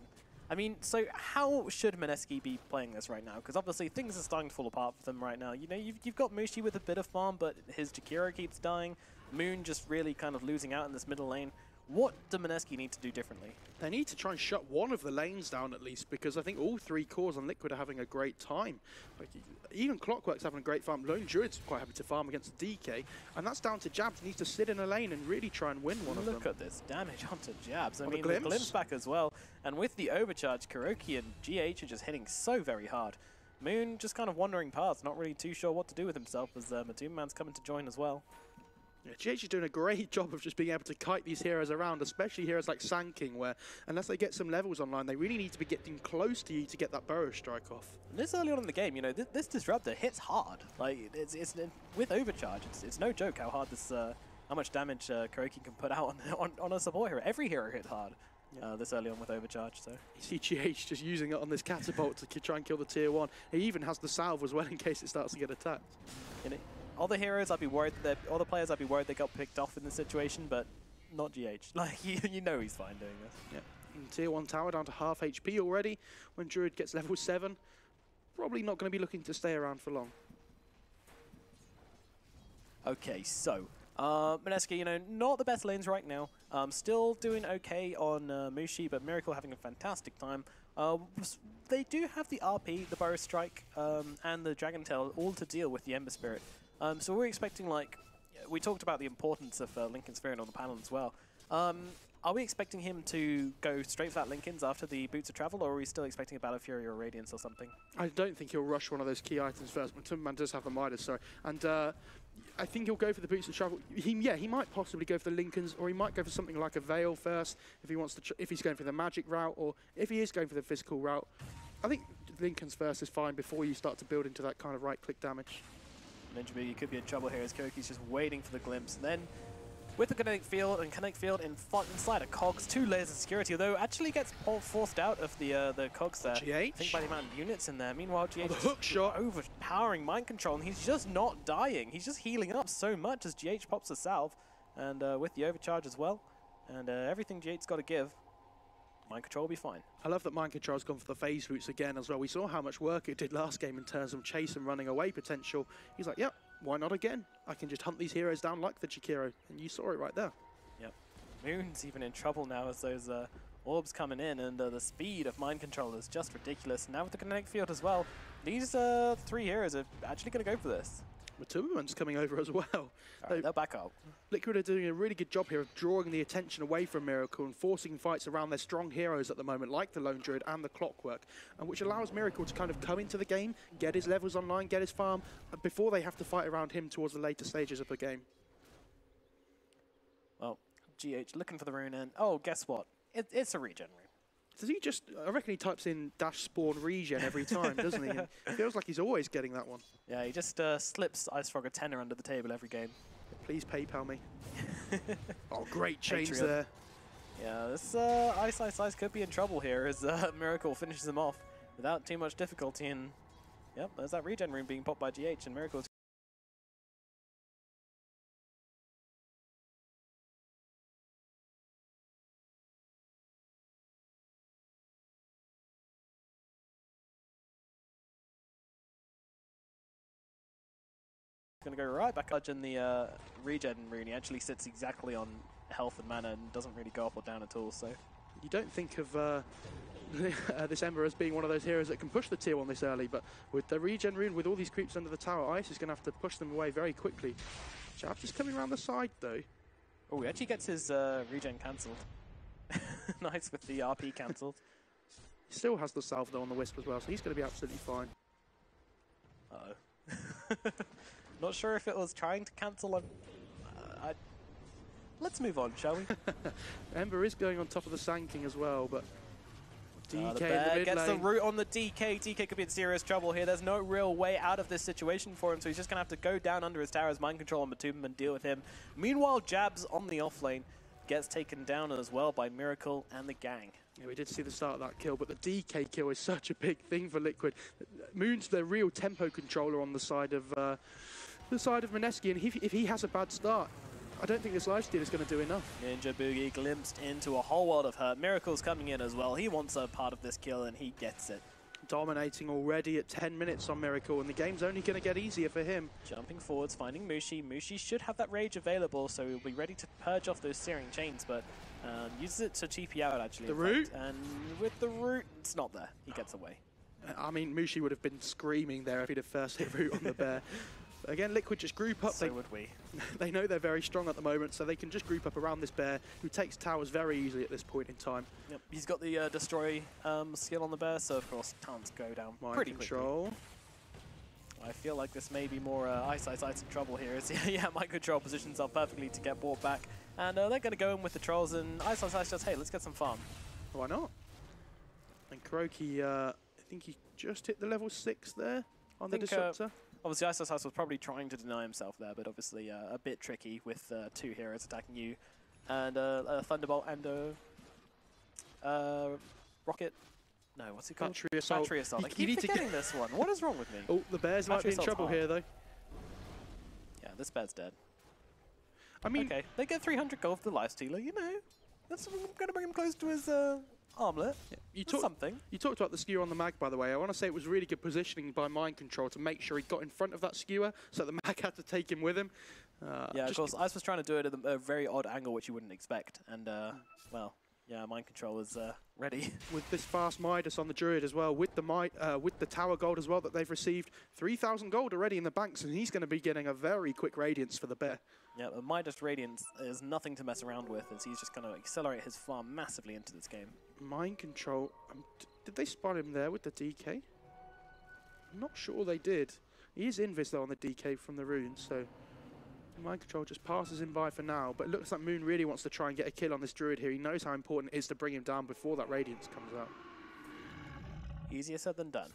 I mean, so how should Mineski be playing this right now? Because obviously things are starting to fall apart for them right now. You know, you've got Mushi with a bit of farm, but his Jakiro keeps dying. Moon just really kind of losing out in this middle lane. What do Mineski need to do differently? They need to try and shut one of the lanes down at least, because I think all 3 cores on Liquid are having a great time. Like, even Clockwork's having a great farm. Lone Druid's quite happy to farm against DK, and that's down to Jabs. He needs to sit in a lane and really try and win one of them. Look at this damage onto Jabs. I mean, the glimpse back as well. And with the overcharge, Kuroki and GH are just hitting so very hard. Moon just kind of wandering past, not really too sure what to do with himself, as Matumaman's coming to join as well. Yeah, GH is doing a great job of just being able to kite these heroes around, especially heroes like Sand King, where unless they get some levels online, they really need to be getting close to you to get that burrow strike off. And this early on in the game, you know, this Disruptor hits hard. Like, it's with overcharge, it's no joke how hard this, how much damage Kuroki can put out on a support hero. Every hero hit hard this early on with overcharge. So you see GH just using it on this catapult to try and kill the tier 1. He even has the salve as well in case it starts to get attacked. Other heroes, I'd be worried that other players, I'd be worried they got picked off in this situation, but not GH. Like, you know he's fine doing this. Yeah. And tier 1 tower down to half HP already. When Druid gets level 7, probably not going to be looking to stay around for long. Okay, so Mineski, you know, not the best lanes right now. Still doing okay on Mushi, but Miracle having a fantastic time. They do have the RP, the Burrow Strike, and the Dragon Tail all to deal with the Ember Spirit. So we're expecting, like, we talked about the importance of Linken's Spirit on the panel as well. Are we expecting him to go straight for that Linken's after the Boots of Travel, or are we still expecting a Battle Fury or Radiance or something? I don't think he'll rush one of those key items first. Matumaman does have the Midas, sorry. And I think he'll go for the Boots of Travel. He might possibly go for the Linken's, or he might go for something like a Veil first if he wants to. If he's going for the magic route, or if he is going for the physical route. I think Linken's first is fine before you start to build into that kind of right-click damage. Ninja Bee could be in trouble here as Kuroki's just waiting for the glimpse. And then with the Kinetic Field inside a Cogs, 2 layers of security, although actually gets forced out of the Cogs there. GH? I think by the amount of units in there. Meanwhile, GH the hook shot overpowering Mind Control, and he's just not dying. He's just healing up so much as GH pops a salve, and with the overcharge as well, and everything GH's got to give. Mind Control will be fine. I love that Mind Control's gone for the phase boots again as well. We saw how much work it did last game in terms of chase and running away potential. He's like, yep, why not again? I can just hunt these heroes down like the Jakiro. And you saw it right there. Yep. Moon's even in trouble now as those orbs coming in, and the speed of Mind Control is just ridiculous. Now with the Kinetic Field as well, these 3 heroes are actually going to go for this. Matumaman's coming over as well. Right, they'll back up. Liquid are doing a really good job here of drawing the attention away from Miracle and forcing fights around their strong heroes at the moment, like the Lone Druid and the Clockwork, and which allows Miracle to kind of come into the game, get his levels online, get his farm, before they have to fight around him towards the later stages of the game. Well, GH looking for the rune, and oh, guess what? It's a regen rune. Does he just, I reckon he types in dash spawn regen every time, doesn't he? And it feels like he's always getting that one. Yeah, he just slips Ice Frog a tenner under the table every game. Please PayPal me. Oh, great chains Patreon. there. Yeah, this Ice could be in trouble here as Miracle finishes him off without too much difficulty. And yep, there's that regen rune being popped by GH, and Miracle's going to go right back up in the regen rune. He actually sits exactly on health and mana and doesn't really go up or down at all. So you don't think of this Ember as being one of those heroes that can push the tier 1 this early, but with the regen rune, with all these creeps under the tower, Ice is going to have to push them away very quickly. Jab just coming around the side though. Oh, he actually gets his regen cancelled. Nice with the RP cancelled. He still has the salve though on the Wisp as well, so he's going to be absolutely fine. Uh-oh. Not sure if it was trying to cancel on... let's move on, shall we? Ember is going on top of the Sand King as well, but DK the in the mid gets lane. the root on the DK. DK could be in serious trouble here. There's no real way out of this situation for him, so he's just going to have to go down under his towers, mind control on Batum and deal with him. Meanwhile, Jabs on the offlane gets taken down as well by Miracle and the gang. Yeah, we did see the start of that kill, but the DK kill is such a big thing for Liquid. Moon's the real tempo controller on the side of Mineski, and if he has a bad start, I don't think this lifesteal is going to do enough. Ninja Boogie glimpsed into a whole world of hurt. Miracle's coming in as well. He wants a part of this kill, and he gets it. Dominating already at 10 minutes on Miracle, and the game's only going to get easier for him. Jumping forwards, finding Mushi. Mushi should have that rage available, so he'll be ready to purge off those searing chains, but uses it to TP out, actually. The root? And with the root, it's not there. He gets away. I mean, Mushi would have been screaming there if he'd have first hit root on the bear. But again, Liquid just group up. So would we. They know they're very strong at the moment, so they can just group up around this bear, who takes towers very easily at this point in time. Yep, he's got the destroy skill on the bear, so of course talents go down pretty control. quickly. I feel like this may be more Ice in trouble here. Yeah, mind control positions himself perfectly to get brought back, and they're going to go in with the trolls, and Ice just, hey, let's get some farm. Why not? And Kroki, I think he just hit the level 6 there on the Disruptor. Obviously, Ice was probably trying to deny himself there, but obviously a bit tricky with 2 heroes attacking you. And Thunderbolt and Rocket. No, what's it called? Battery Assault. Battery Assault. I keep forgetting this one. What is wrong with me? Oh, the bears might be in trouble here, though. Yeah, this bear's dead. I mean... Okay, they get 300 gold for the lifestealer, you know. That's going to bring him close to his armlet. Yeah, you talked about the skewer on the mag, by the way. I want to say it was really good positioning by mind control to make sure he got in front of that skewer, so the mag had to take him with him. Yeah, of course, Ice was trying to do it at a very odd angle, which you wouldn't expect. And, well, yeah, mind control is ready. With this fast Midas on the Druid as well, with the tower gold as well that they've received, 3,000 gold already in the banks, and he's going to be getting a very quick Radiance for the bear. Yeah, the Midas Radiance is nothing to mess around with, as he's just going to accelerate his farm massively into this game. Mind control, did they spot him there with the DK? I'm not sure they did. He is invis though on the DK from the runes, so mind control just passes him by for now, but it looks like Moon really wants to try and get a kill on this Druid here. He knows how important it is to bring him down before that Radiance comes out. Easier said than done.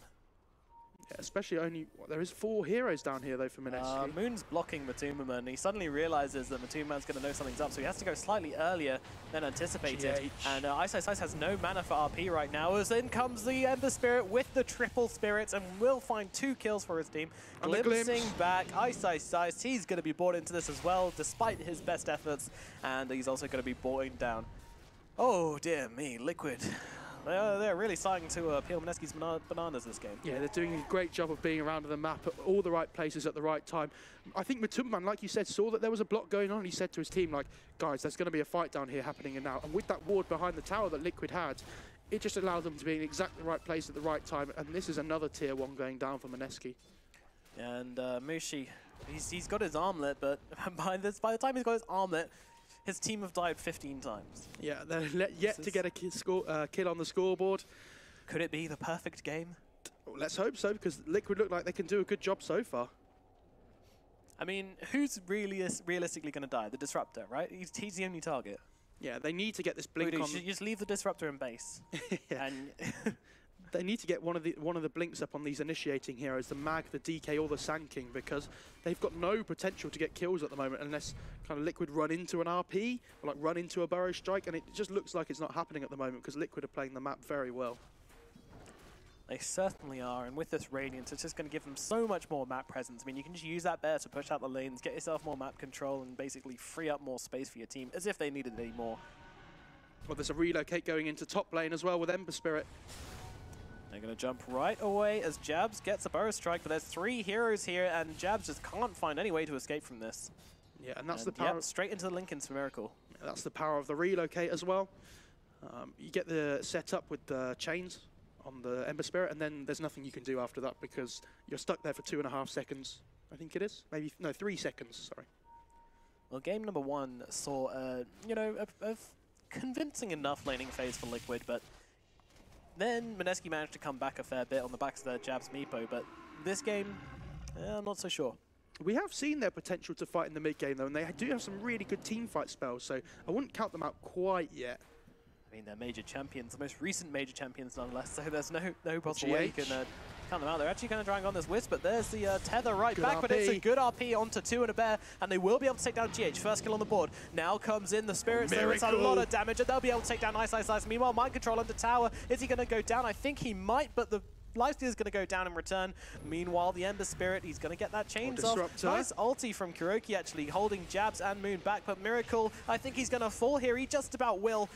Yeah, especially there is 4 heroes down here though for Mineski. Moon's blocking Matuma, and he suddenly realizes that Matuma's going to know something's up, so he has to go slightly earlier than anticipated. And Ice has no mana for RP right now, as in comes the Ember Spirit with the triple spirits, and will find 2 kills for his team. Glimpsing back, Ice, he's going to be brought into this as well, despite his best efforts, and he's also going to be brought down. Oh dear me, Liquid. They're really starting to peel Mineski's bananas this game. Yeah, they're doing a great job of being around the map at all the right places at the right time. I think Matumban, like you said, saw that there was a block going on, and he said to his team, like, guys, there's going to be a fight down here happening now. And with that ward behind the tower that Liquid had, it just allowed them to be in exactly the right place at the right time. And this is another tier 1 going down for Mineski. And Mushi, he's got his armlet, but by the time he's got his armlet, his team have died 15 times. Yeah, they're yet to get a kill on the scoreboard. Could it be the perfect game? Well, let's hope so, because Liquid look like they can do a good job so far. I mean, who's really realistically going to die? The Disruptor, right? He's the only target. Yeah, they need to get this blink on. You just leave the Disruptor in base. And They need to get one of the blinks up on these initiating heroes, the Mag, the DK, or the Sand King, because they've got no potential to get kills at the moment unless kind of Liquid run into an RP or like run into a Burrow Strike, and it just looks like it's not happening at the moment because Liquid are playing the map very well. They certainly are, and with this Radiance, it's just going to give them so much more map presence. I mean, you can just use that bear to push out the lanes, get yourself more map control, and basically free up more space for your team, as if they needed any more. Well, there's a relocate going into top lane as well with Ember Spirit. They're going to jump right away as Jabs gets a Burrow Strike, but there's 3 heroes here, and Jabs just can't find any way to escape from this. Yeah, and that's the power. Yep, straight into the Linken's for Miracle. Yeah, that's the power of the relocate as well. You get the setup with the chains on the Ember Spirit, and then there's nothing you can do after that because you're stuck there for 2.5 seconds. I think it is. Maybe, no, 3 seconds, sorry. Well, game number 1 saw, you know, a convincing enough laning phase for Liquid, but then Mineski managed to come back a fair bit on the backs of their Jabs Meepo, but this game, I'm not so sure. We have seen their potential to fight in the mid game though, and they do have some really good team fight spells, so I wouldn't count them out quite yet. I mean, they're major champions, the most recent major champions nonetheless, so there's no possible way you can count them out. They're actually going to try and go on this Wisp, but there's the tether right good back, RP. But it's a good RP onto 2 and a bear, and they will be able to take down GH. First kill on the board. Now comes in the Spirits, so it's a lot of damage, and they'll be able to take down Ice Ice Ice. Meanwhile, Mind Control under tower. Is he going to go down? I think he might, but the Lifesteal is going to go down in return. Meanwhile, the Ember Spirit, he's going to get that chains off. Nice ulti from Kuroki, actually, holding Jabs and Moon back, but Miracle, I think he's going to fall here. He just about will.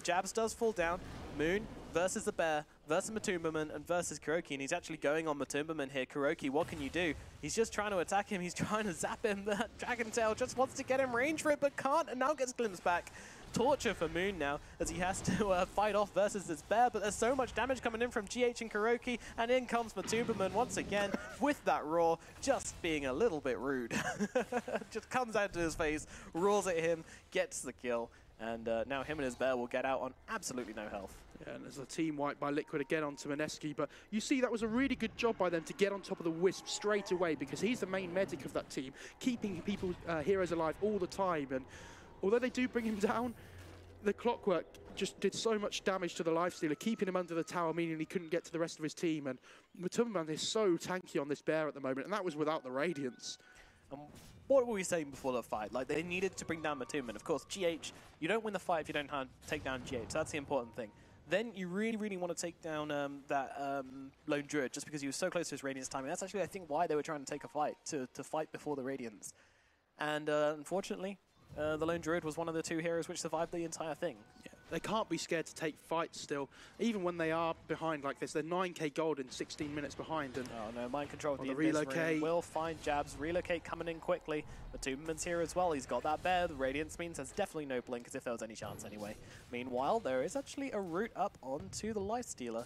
Jabs does fall down. Moon versus the bear, versus Matumbaman, and versus Kuroki, and he's actually going on Matumbaman here. Kuroki, what can you do? He's just trying to attack him. He's trying to zap him. The Dragon Tail just wants to get him range for it, but can't, and now gets glimpsed back. Torture for Moon now, as he has to fight off versus this bear, but there's so much damage coming in from GH and Kuroki, and in comes Matumbaman once again with that roar, just being a little bit rude. Just comes out to his face, roars at him, gets the kill, and now him and his bear will get out on absolutely no health. Yeah, and there's a team wipe by Liquid again onto Mineski, but you see that was a really good job by them to get on top of the Wisp straight away, because he's the main medic of that team, keeping people, heroes alive all the time, and although they do bring him down, the Clockwork just did so much damage to the Lifestealer, keeping him under the tower, meaning he couldn't get to the rest of his team, and Matumbaman is so tanky on this bear at the moment, and that was without the Radiance. What were we saying before the fight? Like, they needed to bring down Matumbaman. Of course, GH, you don't win the fight if you don't take down GH. That's the important thing. Then you really, really want to take down that Lone Druid, just because he was so close to his Radiance timing. That's actually, I think, why they were trying to take a fight, to fight before the Radiance. And unfortunately, the Lone Druid was one of the 2 heroes which survived the entire thing. Yeah, they can't be scared to take fights still, even when they are behind like this. They're 9k gold in 16 minutes behind. And oh no, Mind Control with the relocate will find Jabs. Relocate coming in quickly. Matumbaman's here as well. He's got that bear. The Radiance means there's definitely no blink, as if there was any chance anyway. Meanwhile, there is actually a route up onto the Lifestealer.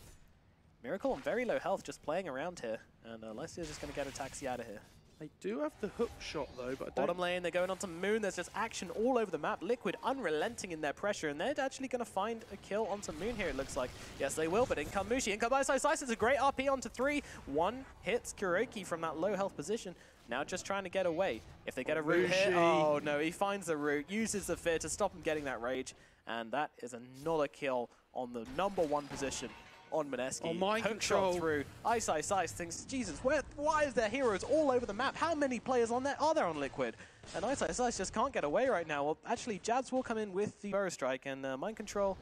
Miracle on very low health, just playing around here. And Lifestealer's just going to get a taxi out of here. They do have the hook shot though, but bottom lane, they're going on to Moon. There's just action all over the map. Liquid unrelenting in their pressure, and they're actually going to find a kill onto Moon here, it looks like. Yes, they will, but in come Mushi, in come Ice Ice Ice. It's a great RP onto 3. 1 hits Kuroki from that low health position. Now just trying to get away. If they get a root here, oh no, he finds the root, uses the fear to stop him getting that rage, and that is another kill on the #1 position on Mineski. On Mind Control through. Ice Ice Ice thinks, Jesus, why is there heroes all over the map? How many players are there on Liquid? And Ice Ice Ice just can't get away right now. Well, actually, Jabs will come in with the Burrow Strike, and Mind Control.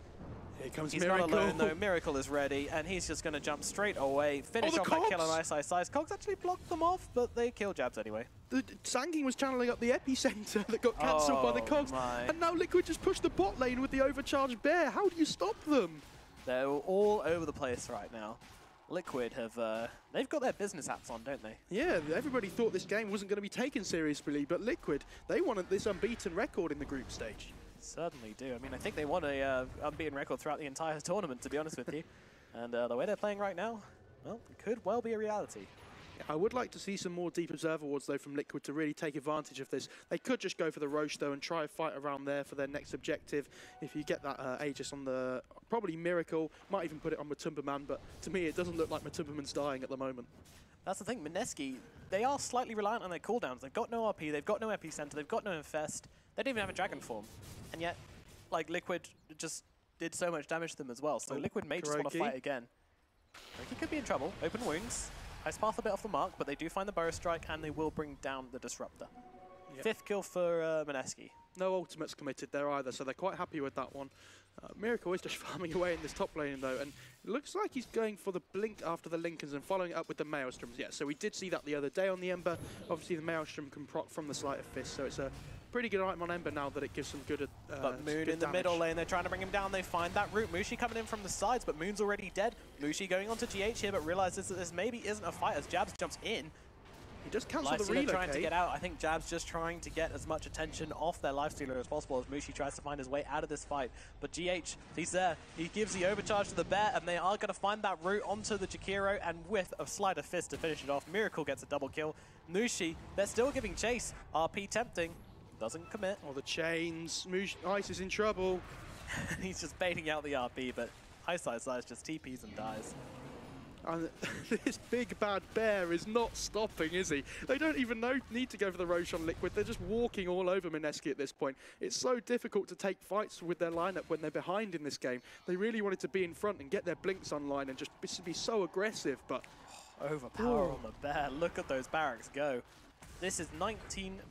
Here comes he's Miracle. Not alone, though. Miracle is ready, and he's just going to jump straight away, finish off that kill on Ice Ice Ice. Cogs actually blocked them off, but they kill Jabs anyway. The Sand King was channeling up the Epicenter that got cancelled by the Cogs, and now Liquid just pushed the bot lane with the overcharged bear. How do you stop them? They're all over the place right now. Liquid have, they've got their business hats on, don't they? Yeah, everybody thought this game wasn't going to be taken seriously, but Liquid, they wanted this unbeaten record in the group stage. Certainly do. I mean, I think they want a unbeaten record throughout the entire tournament, to be honest with you. And the way they're playing right now, well, it could well be a reality. I would like to see some more Deep Observer wards, though, from Liquid to really take advantage of this. They could just go for the Roche, though, and try a fight around there for their next objective. If you get that Aegis on the, probably Miracle, might even put it on Matumbaman, but to me, it doesn't look like Matumbaman's dying at the moment. That's the thing, Mineski, they are slightly reliant on their cooldowns. They've got no RP, they've got no Epicenter, they've got no Infest, they don't even have a Dragon form. And yet, like, Liquid just did so much damage to them as well, so Liquid may just want to fight again. He could be in trouble. Open wounds. Ice Path a bit off the mark, but they do find the Burrow Strike, and they will bring down the Disruptor. Yep. 5th kill for Mineski. No ultimates committed there either, so they're quite happy with that one. Miracle is just farming away in this top lane though, and it looks like he's going for the blink after the Lincolns and following it up with the Maelstroms. Yeah, so we did see that the other day on the Ember. Obviously the Maelstrom can proc from the Sleight of Fist, so it's a pretty good item on Ember now that it gives some good but Moon in the middle lane, they're trying to bring him down. They find that route. Mushi coming in from the sides, but Moon's already dead. Mushi going on to GH here, but realizes that this maybe isn't a fight as Jabs jumps in. He just cancels the relocate. Trying to get out. I think Jab's just trying to get as much attention off their Lifestealer as possible as Mushi tries to find his way out of this fight. But GH, he's there. He gives the overcharge to the bear, and they are going to find that route onto the Jakiro, and with a Sleight of Fist to finish it off, Miracle gets a double kill. Mushi, they're still giving chase. RP tempting. Doesn't commit. Oh, the chains. Ice is in trouble. He's just baiting out the RP, but Ice just TPs and dies. And this big bad bear is not stopping, is he? They don't even need to go for the Roshan Liquid. They're just walking all over Mineski at this point. It's so difficult to take fights with their lineup when they're behind in this game. They really wanted to be in front and get their blinks online and just be so aggressive, but... Overpower on the bear. Look at those barracks go. This is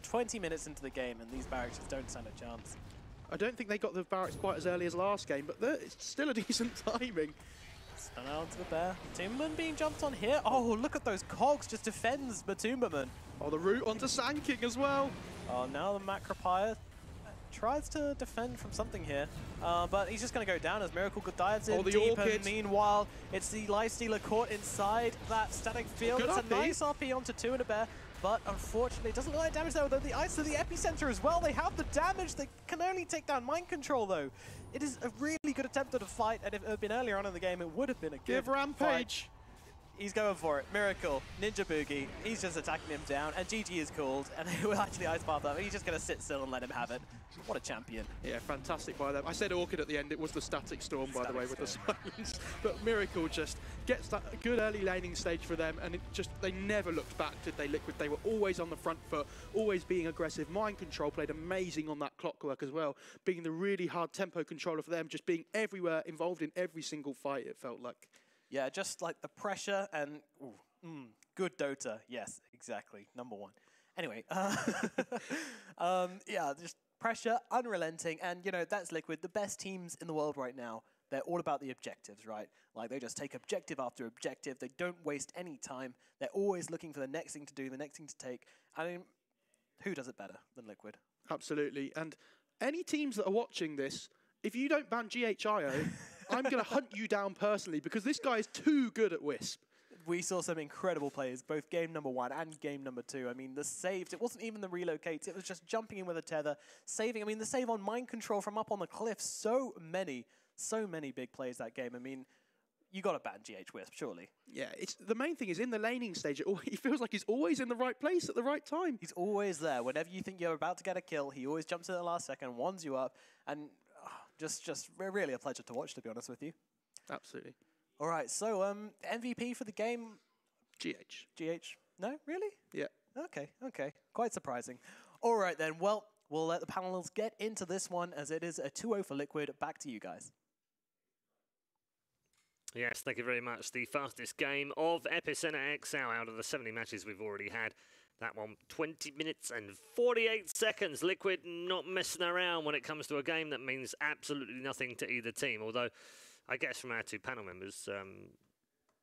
20 minutes into the game, and these barracks just don't stand a chance. I don't think they got the barracks quite as early as last game, but it's still a decent timing. Stun out to the bear. Matumbaman being jumped on here. Oh, look at those cogs. Just defends Matumbaman. Oh, the route onto Sand King as well. Oh, now the Macropire tries to defend from something here. But he's just going to go down as Miracle dives in deep. And meanwhile, it's the Lifestealer caught inside that static field. It's a nice RP onto 2 and a bear. But unfortunately, it doesn't look like damage there. Though the ice to the Epicenter as well. They have the damage. They can only take down Mind Control, though. It is a really good attempt at a fight, and if it had been earlier on in the game, it would have been a good Rampage. Fight. He's going for it. Miracle, Ninja Boogie. He's just attacking him down, and GG is called, and he will actually Ice Path up. He's just going to sit still and let him have it. What a champion. Yeah, fantastic by them. I said Orchid at the end. It was the Static Storm, by the way, with the silence. But Miracle just gets that good early laning stage for them, and they never looked back, did they, Liquid? They were always on the front foot, always being aggressive. Mind Control played amazing on that Clockwork as well, being the really hard tempo controller for them, just being everywhere, involved in every single fight, it felt like. Yeah, just like the pressure and good Dota. Yes, exactly. #1. Anyway, yeah, just pressure, unrelenting, and you know, that's Liquid. The best teams in the world right now, they're all about the objectives, right? Like, they just take objective after objective. They don't waste any time. They're always looking for the next thing to do, the next thing to take. I mean, who does it better than Liquid? Absolutely. And any teams that are watching this, if you don't ban GHIO, I'm going to hunt you down personally, because this guy is too good at Wisp. We saw some incredible plays, both game #1 and game #2. I mean, the saves, it wasn't even the relocates, it was just jumping in with a tether, saving. I mean, the save on Mind Control from up on the cliff, so many big plays that game. I mean, you got to ban GH Wisp, surely. Yeah, the main thing is in the laning stage, he feels like he's always in the right place at the right time. He's always there. Whenever you think you're about to get a kill, he always jumps in at the last second, wands you up, and just really a pleasure to watch, to be honest with you. Absolutely. All right, so MVP for the game? GH. GH? No, really? Yeah. Okay. Quite surprising. All right then, well, we'll let the panelists get into this one, as it is a 2-0 for Liquid. Back to you guys. Yes, thank you very much. The fastest game of Epicenter XL out of the 70 matches we've already had. That one, 20 minutes and 48 seconds. Liquid not messing around when it comes to a game that means absolutely nothing to either team. Although, I guess from our 2 panel members,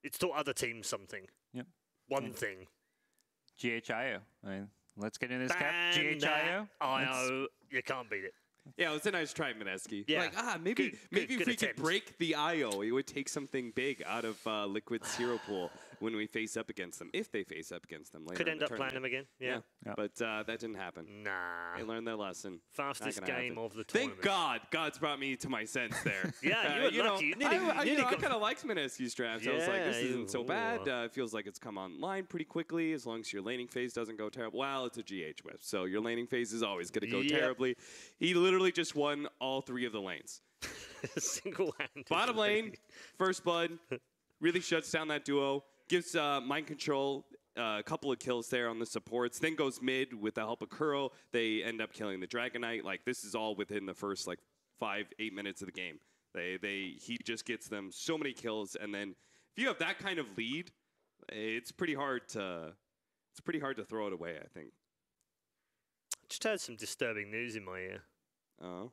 it's taught other teams something. Yep. One thing. GHIO. I mean, let's get into this cap. GHIO. IO, you can't beat it. Yeah, it was a nice try, Mineski. Yeah. Like, maybe if we could break the IO, it would take something big out of Liquid's hero pool when we face up against them, if they face up against them later. Could end up playing them again. Yeah. But that didn't happen. Nah. They learned their lesson. Fastest game of the tournament. Thank God. God's brought me to my sense there. Yeah, you were lucky. I kind of liked Mineski's draft. Yeah, I was like, this isn't so bad. It feels like it's come online pretty quickly, as long as your laning phase doesn't go terrible. Well, it's a GH Wisp, so your laning phase is always going to go terribly. He literally just won all 3 of the lanes. Single-handed. Bottom lane, first blood, really shuts down that duo, gives Mind Control a couple of kills there on the supports, then goes mid with the help of Kuro. They end up killing the Dragon Knight. Like, this is all within the first, 5-8 minutes of the game. He just gets them so many kills, and then if you have that kind of lead, it's pretty hard to throw it away, I think. Just heard some disturbing news in my ear. Oh.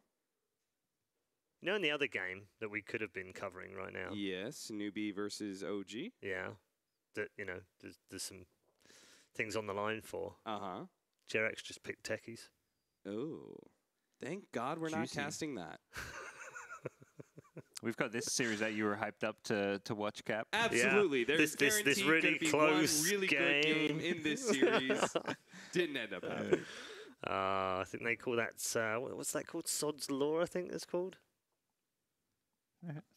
You know, in the other game that we could have been covering right now. Yes, newbie versus OG. Yeah, that there's some things on the line for. Jerex just picked techies. Oh, thank God we're not casting that. We've got this series that you were hyped up to watch, Cap. Absolutely. Yeah. There's this really close one really good game in this series. Didn't end up happening. I think they call that, what's that called? Sod's Law, I think it's called.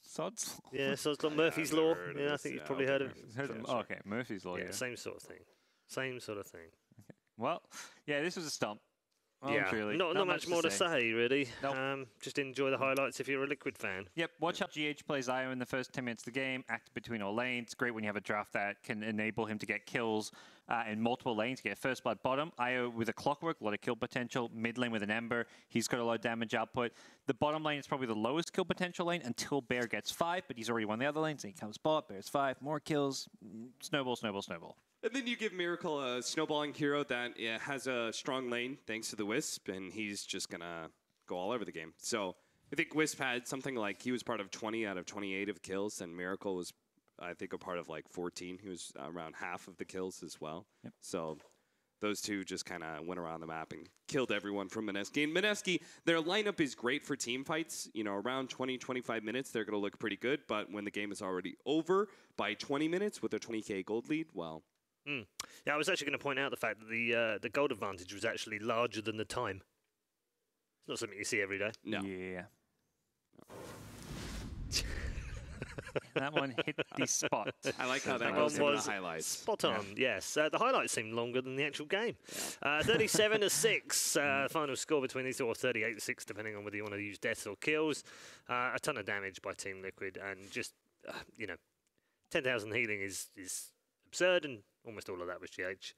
Sod's? Yeah, Sod's Law. Murphy's Law. Yeah, I think you've probably heard of it. Oh, okay, Murphy's Law, yeah. Same sort of thing. Same sort of thing. Okay. Well, yeah, this was a stomp. Yeah, really. Not much more to say, really. Nope. Just enjoy the highlights if you're a Liquid fan. Yep, watch how GH plays IO in the first 10 minutes of the game, active between all lanes. Great when you have a draft that can enable him to get kills in multiple lanes, get first blood bottom. IO with a clockwork, a lot of kill potential. Mid lane with an Ember, he's got a lot of damage output. The bottom lane is probably the lowest kill potential lane until Bear gets 5, but he's already won the other lanes. And he comes bot, Bear's 5, more kills, snowball, snowball, snowball. And then you give Miracle a snowballing hero that has a strong lane thanks to the Wisp, and he's just going to go all over the game. So I think Wisp had something like he was part of 20 out of 28 of kills, and Miracle was, I think, a part of like 14. He was around half of the kills as well. Yep. So those two just kind of went around the map and killed everyone from Mineski. And Mineski, their lineup is great for team fights. You know, around 20, 25 minutes, they're going to look pretty good. But when the game is already over by 20 minutes with a 20k gold lead, well... Yeah, I was actually going to point out the fact that the gold advantage was actually larger than the time. It's not something you see every day. No. Yeah. That one hit the spot. I like how that was in the highlights. Spot on, yes. The highlights seemed longer than the actual game. Yeah. 37-6, final score between these two, or 38-6, depending on whether you want to use deaths or kills. A ton of damage by Team Liquid, and just, 10,000 healing is absurd, and almost all of that was GH.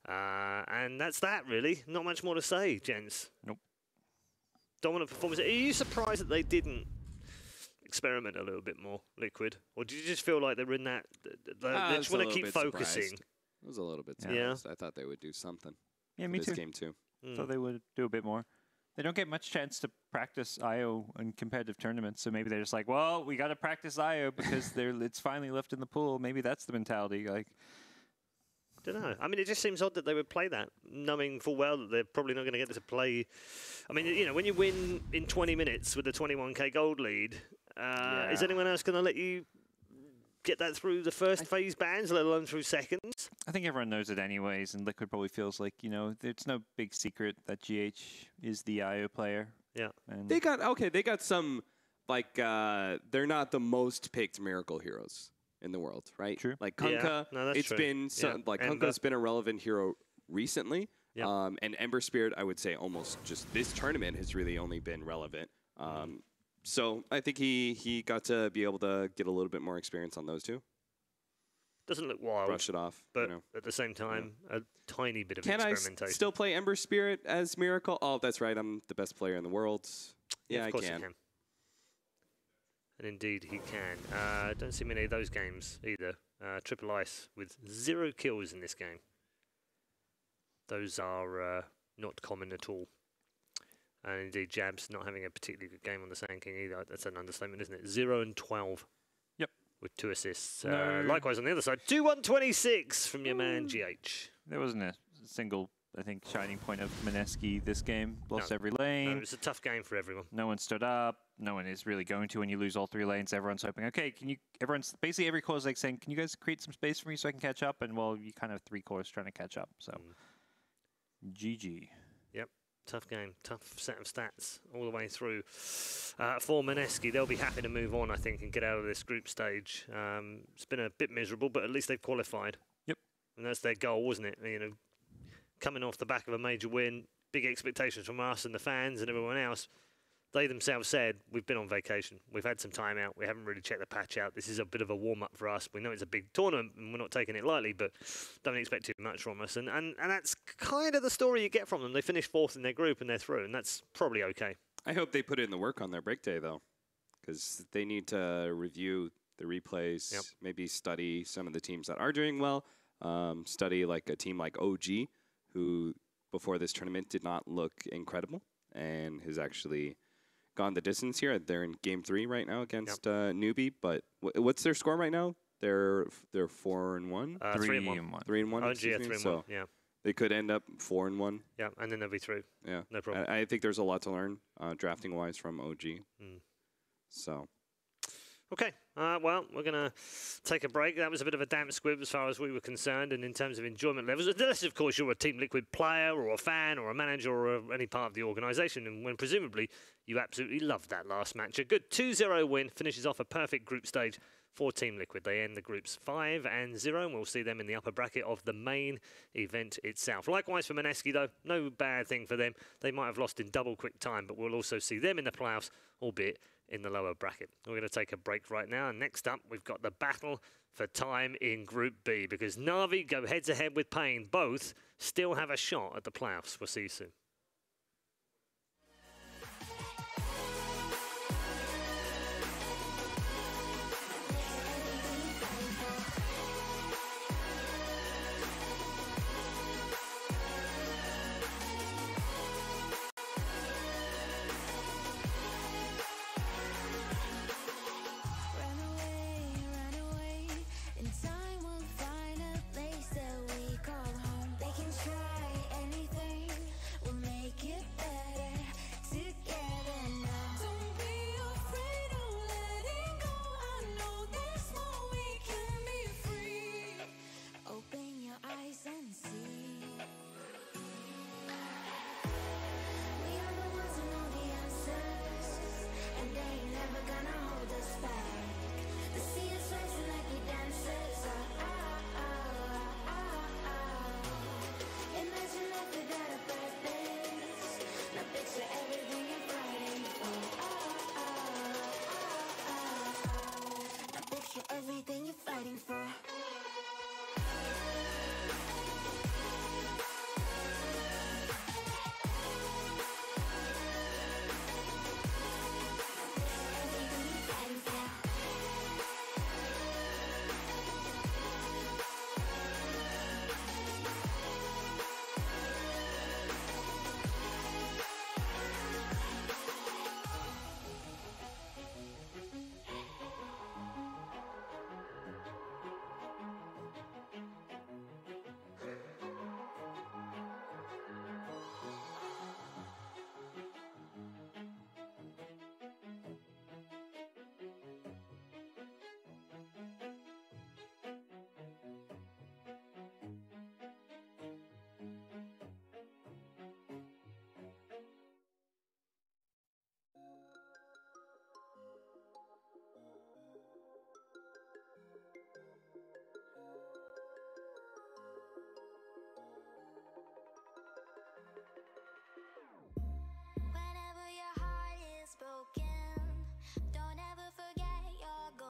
And that's that, really. Not much more to say, gents. Nope. Dominant performance. Are you surprised that they didn't experiment a little bit more, Liquid? Or did you just feel like they were in that... they just want to keep focusing? I was a little bit surprised. I thought they would do something. Yeah, me too. This game, too. Thought they would do a bit more. They don't get much chance to practice IO in competitive tournaments, so maybe they're just like, well, we got to practice IO because it's finally left in the pool. Maybe that's the mentality. Like... Don't know. I mean, it just seems odd that they would play that, knowing full well that they're probably not going to get to play. I mean, when you win in 20 minutes with a 21k gold lead, is anyone else going to let you get that through the first phase bans, let alone through seconds? I think everyone knows it anyways, and Liquid probably feels like, it's no big secret that GH is the IO player. Yeah. And they got some, they're not the most picked Miracle heroes in the world, right? True. Like Kunkka, it's true. Been Kunkka's been a relevant hero recently. Yeah. And Ember Spirit, I would say almost just this tournament has really only been relevant. So I think he got to be able to get a little bit more experience on those two. Doesn't look wild. Brush it off. But at the same time, a tiny bit of Can experimentation. I still play Ember Spirit as Miracle? Oh, that's right. I'm the best player in the world. Yeah, of course I can. You can. And indeed he can. Don't see many of those games either. Triple Ice with 0 kills in this game. Those are not common at all. And indeed Jabs not having a particularly good game on the Sand King either. That's an understatement, isn't it? 0 and 12. Yep. With 2 assists. Likewise on the other side, 2-1-26 from your man GH. There wasn't a single, I think, shining point of Mineski this game. Lost every lane. No, it was a tough game for everyone. No one stood up. No one is really going to when you lose all 3 lanes. Everyone's hoping, okay, everyone's basically every core is like saying, can you guys create some space for me so I can catch up? And well, you kind of 3 cores trying to catch up. So, GG. Yep. Tough game, tough set of stats all the way through. For Mineski, they'll be happy to move on, I think, and get out of this group stage. It's been a bit miserable, but at least they've qualified. Yep. And that's their goal, wasn't it? Coming off the back of a major win, big expectations from us and the fans and everyone else. They themselves said, we've been on vacation. We've had some time out. We haven't really checked the patch out. This is a bit of a warm-up for us. We know it's a big tournament and we're not taking it lightly, but don't expect too much from us. And that's kind of the story you get from them. They finished 4th in their group and they're through, and that's probably okay. I hope they put in the work on their break day, though, because they need to review the replays, maybe study some of the teams that are doing well, study like a team like OG, who before this tournament did not look incredible and has actually gone the distance here. They're in game 3 right now against Newbie, but what's their score right now? They're 4-1, 3-1, 3-1. OG 3-1. So yeah, they could end up 4-1. Yeah, and then they'll be through. Yeah, no problem. I think there's a lot to learn drafting wise from OG. So. Okay, well, we're going to take a break. That was a bit of a damp squib as far as we were concerned, and in terms of enjoyment levels, unless, of course, you're a Team Liquid player or a fan or a manager or any part of the organisation, and when presumably you absolutely loved that last match. A good 2-0 win finishes off a perfect group stage for Team Liquid. They end the groups 5-0, and we'll see them in the upper bracket of the main event itself. Likewise for Mineski, though, no bad thing for them. They might have lost in double quick time, but we'll also see them in the playoffs, albeit in the lower bracket. We're going to take a break right now, and next up we've got the battle for time in Group B, because Na'Vi go head-to-head with Pain. Both still have a shot at the playoffs. We'll see you soon. Gonna hold us back. The sea is rising like we dancers.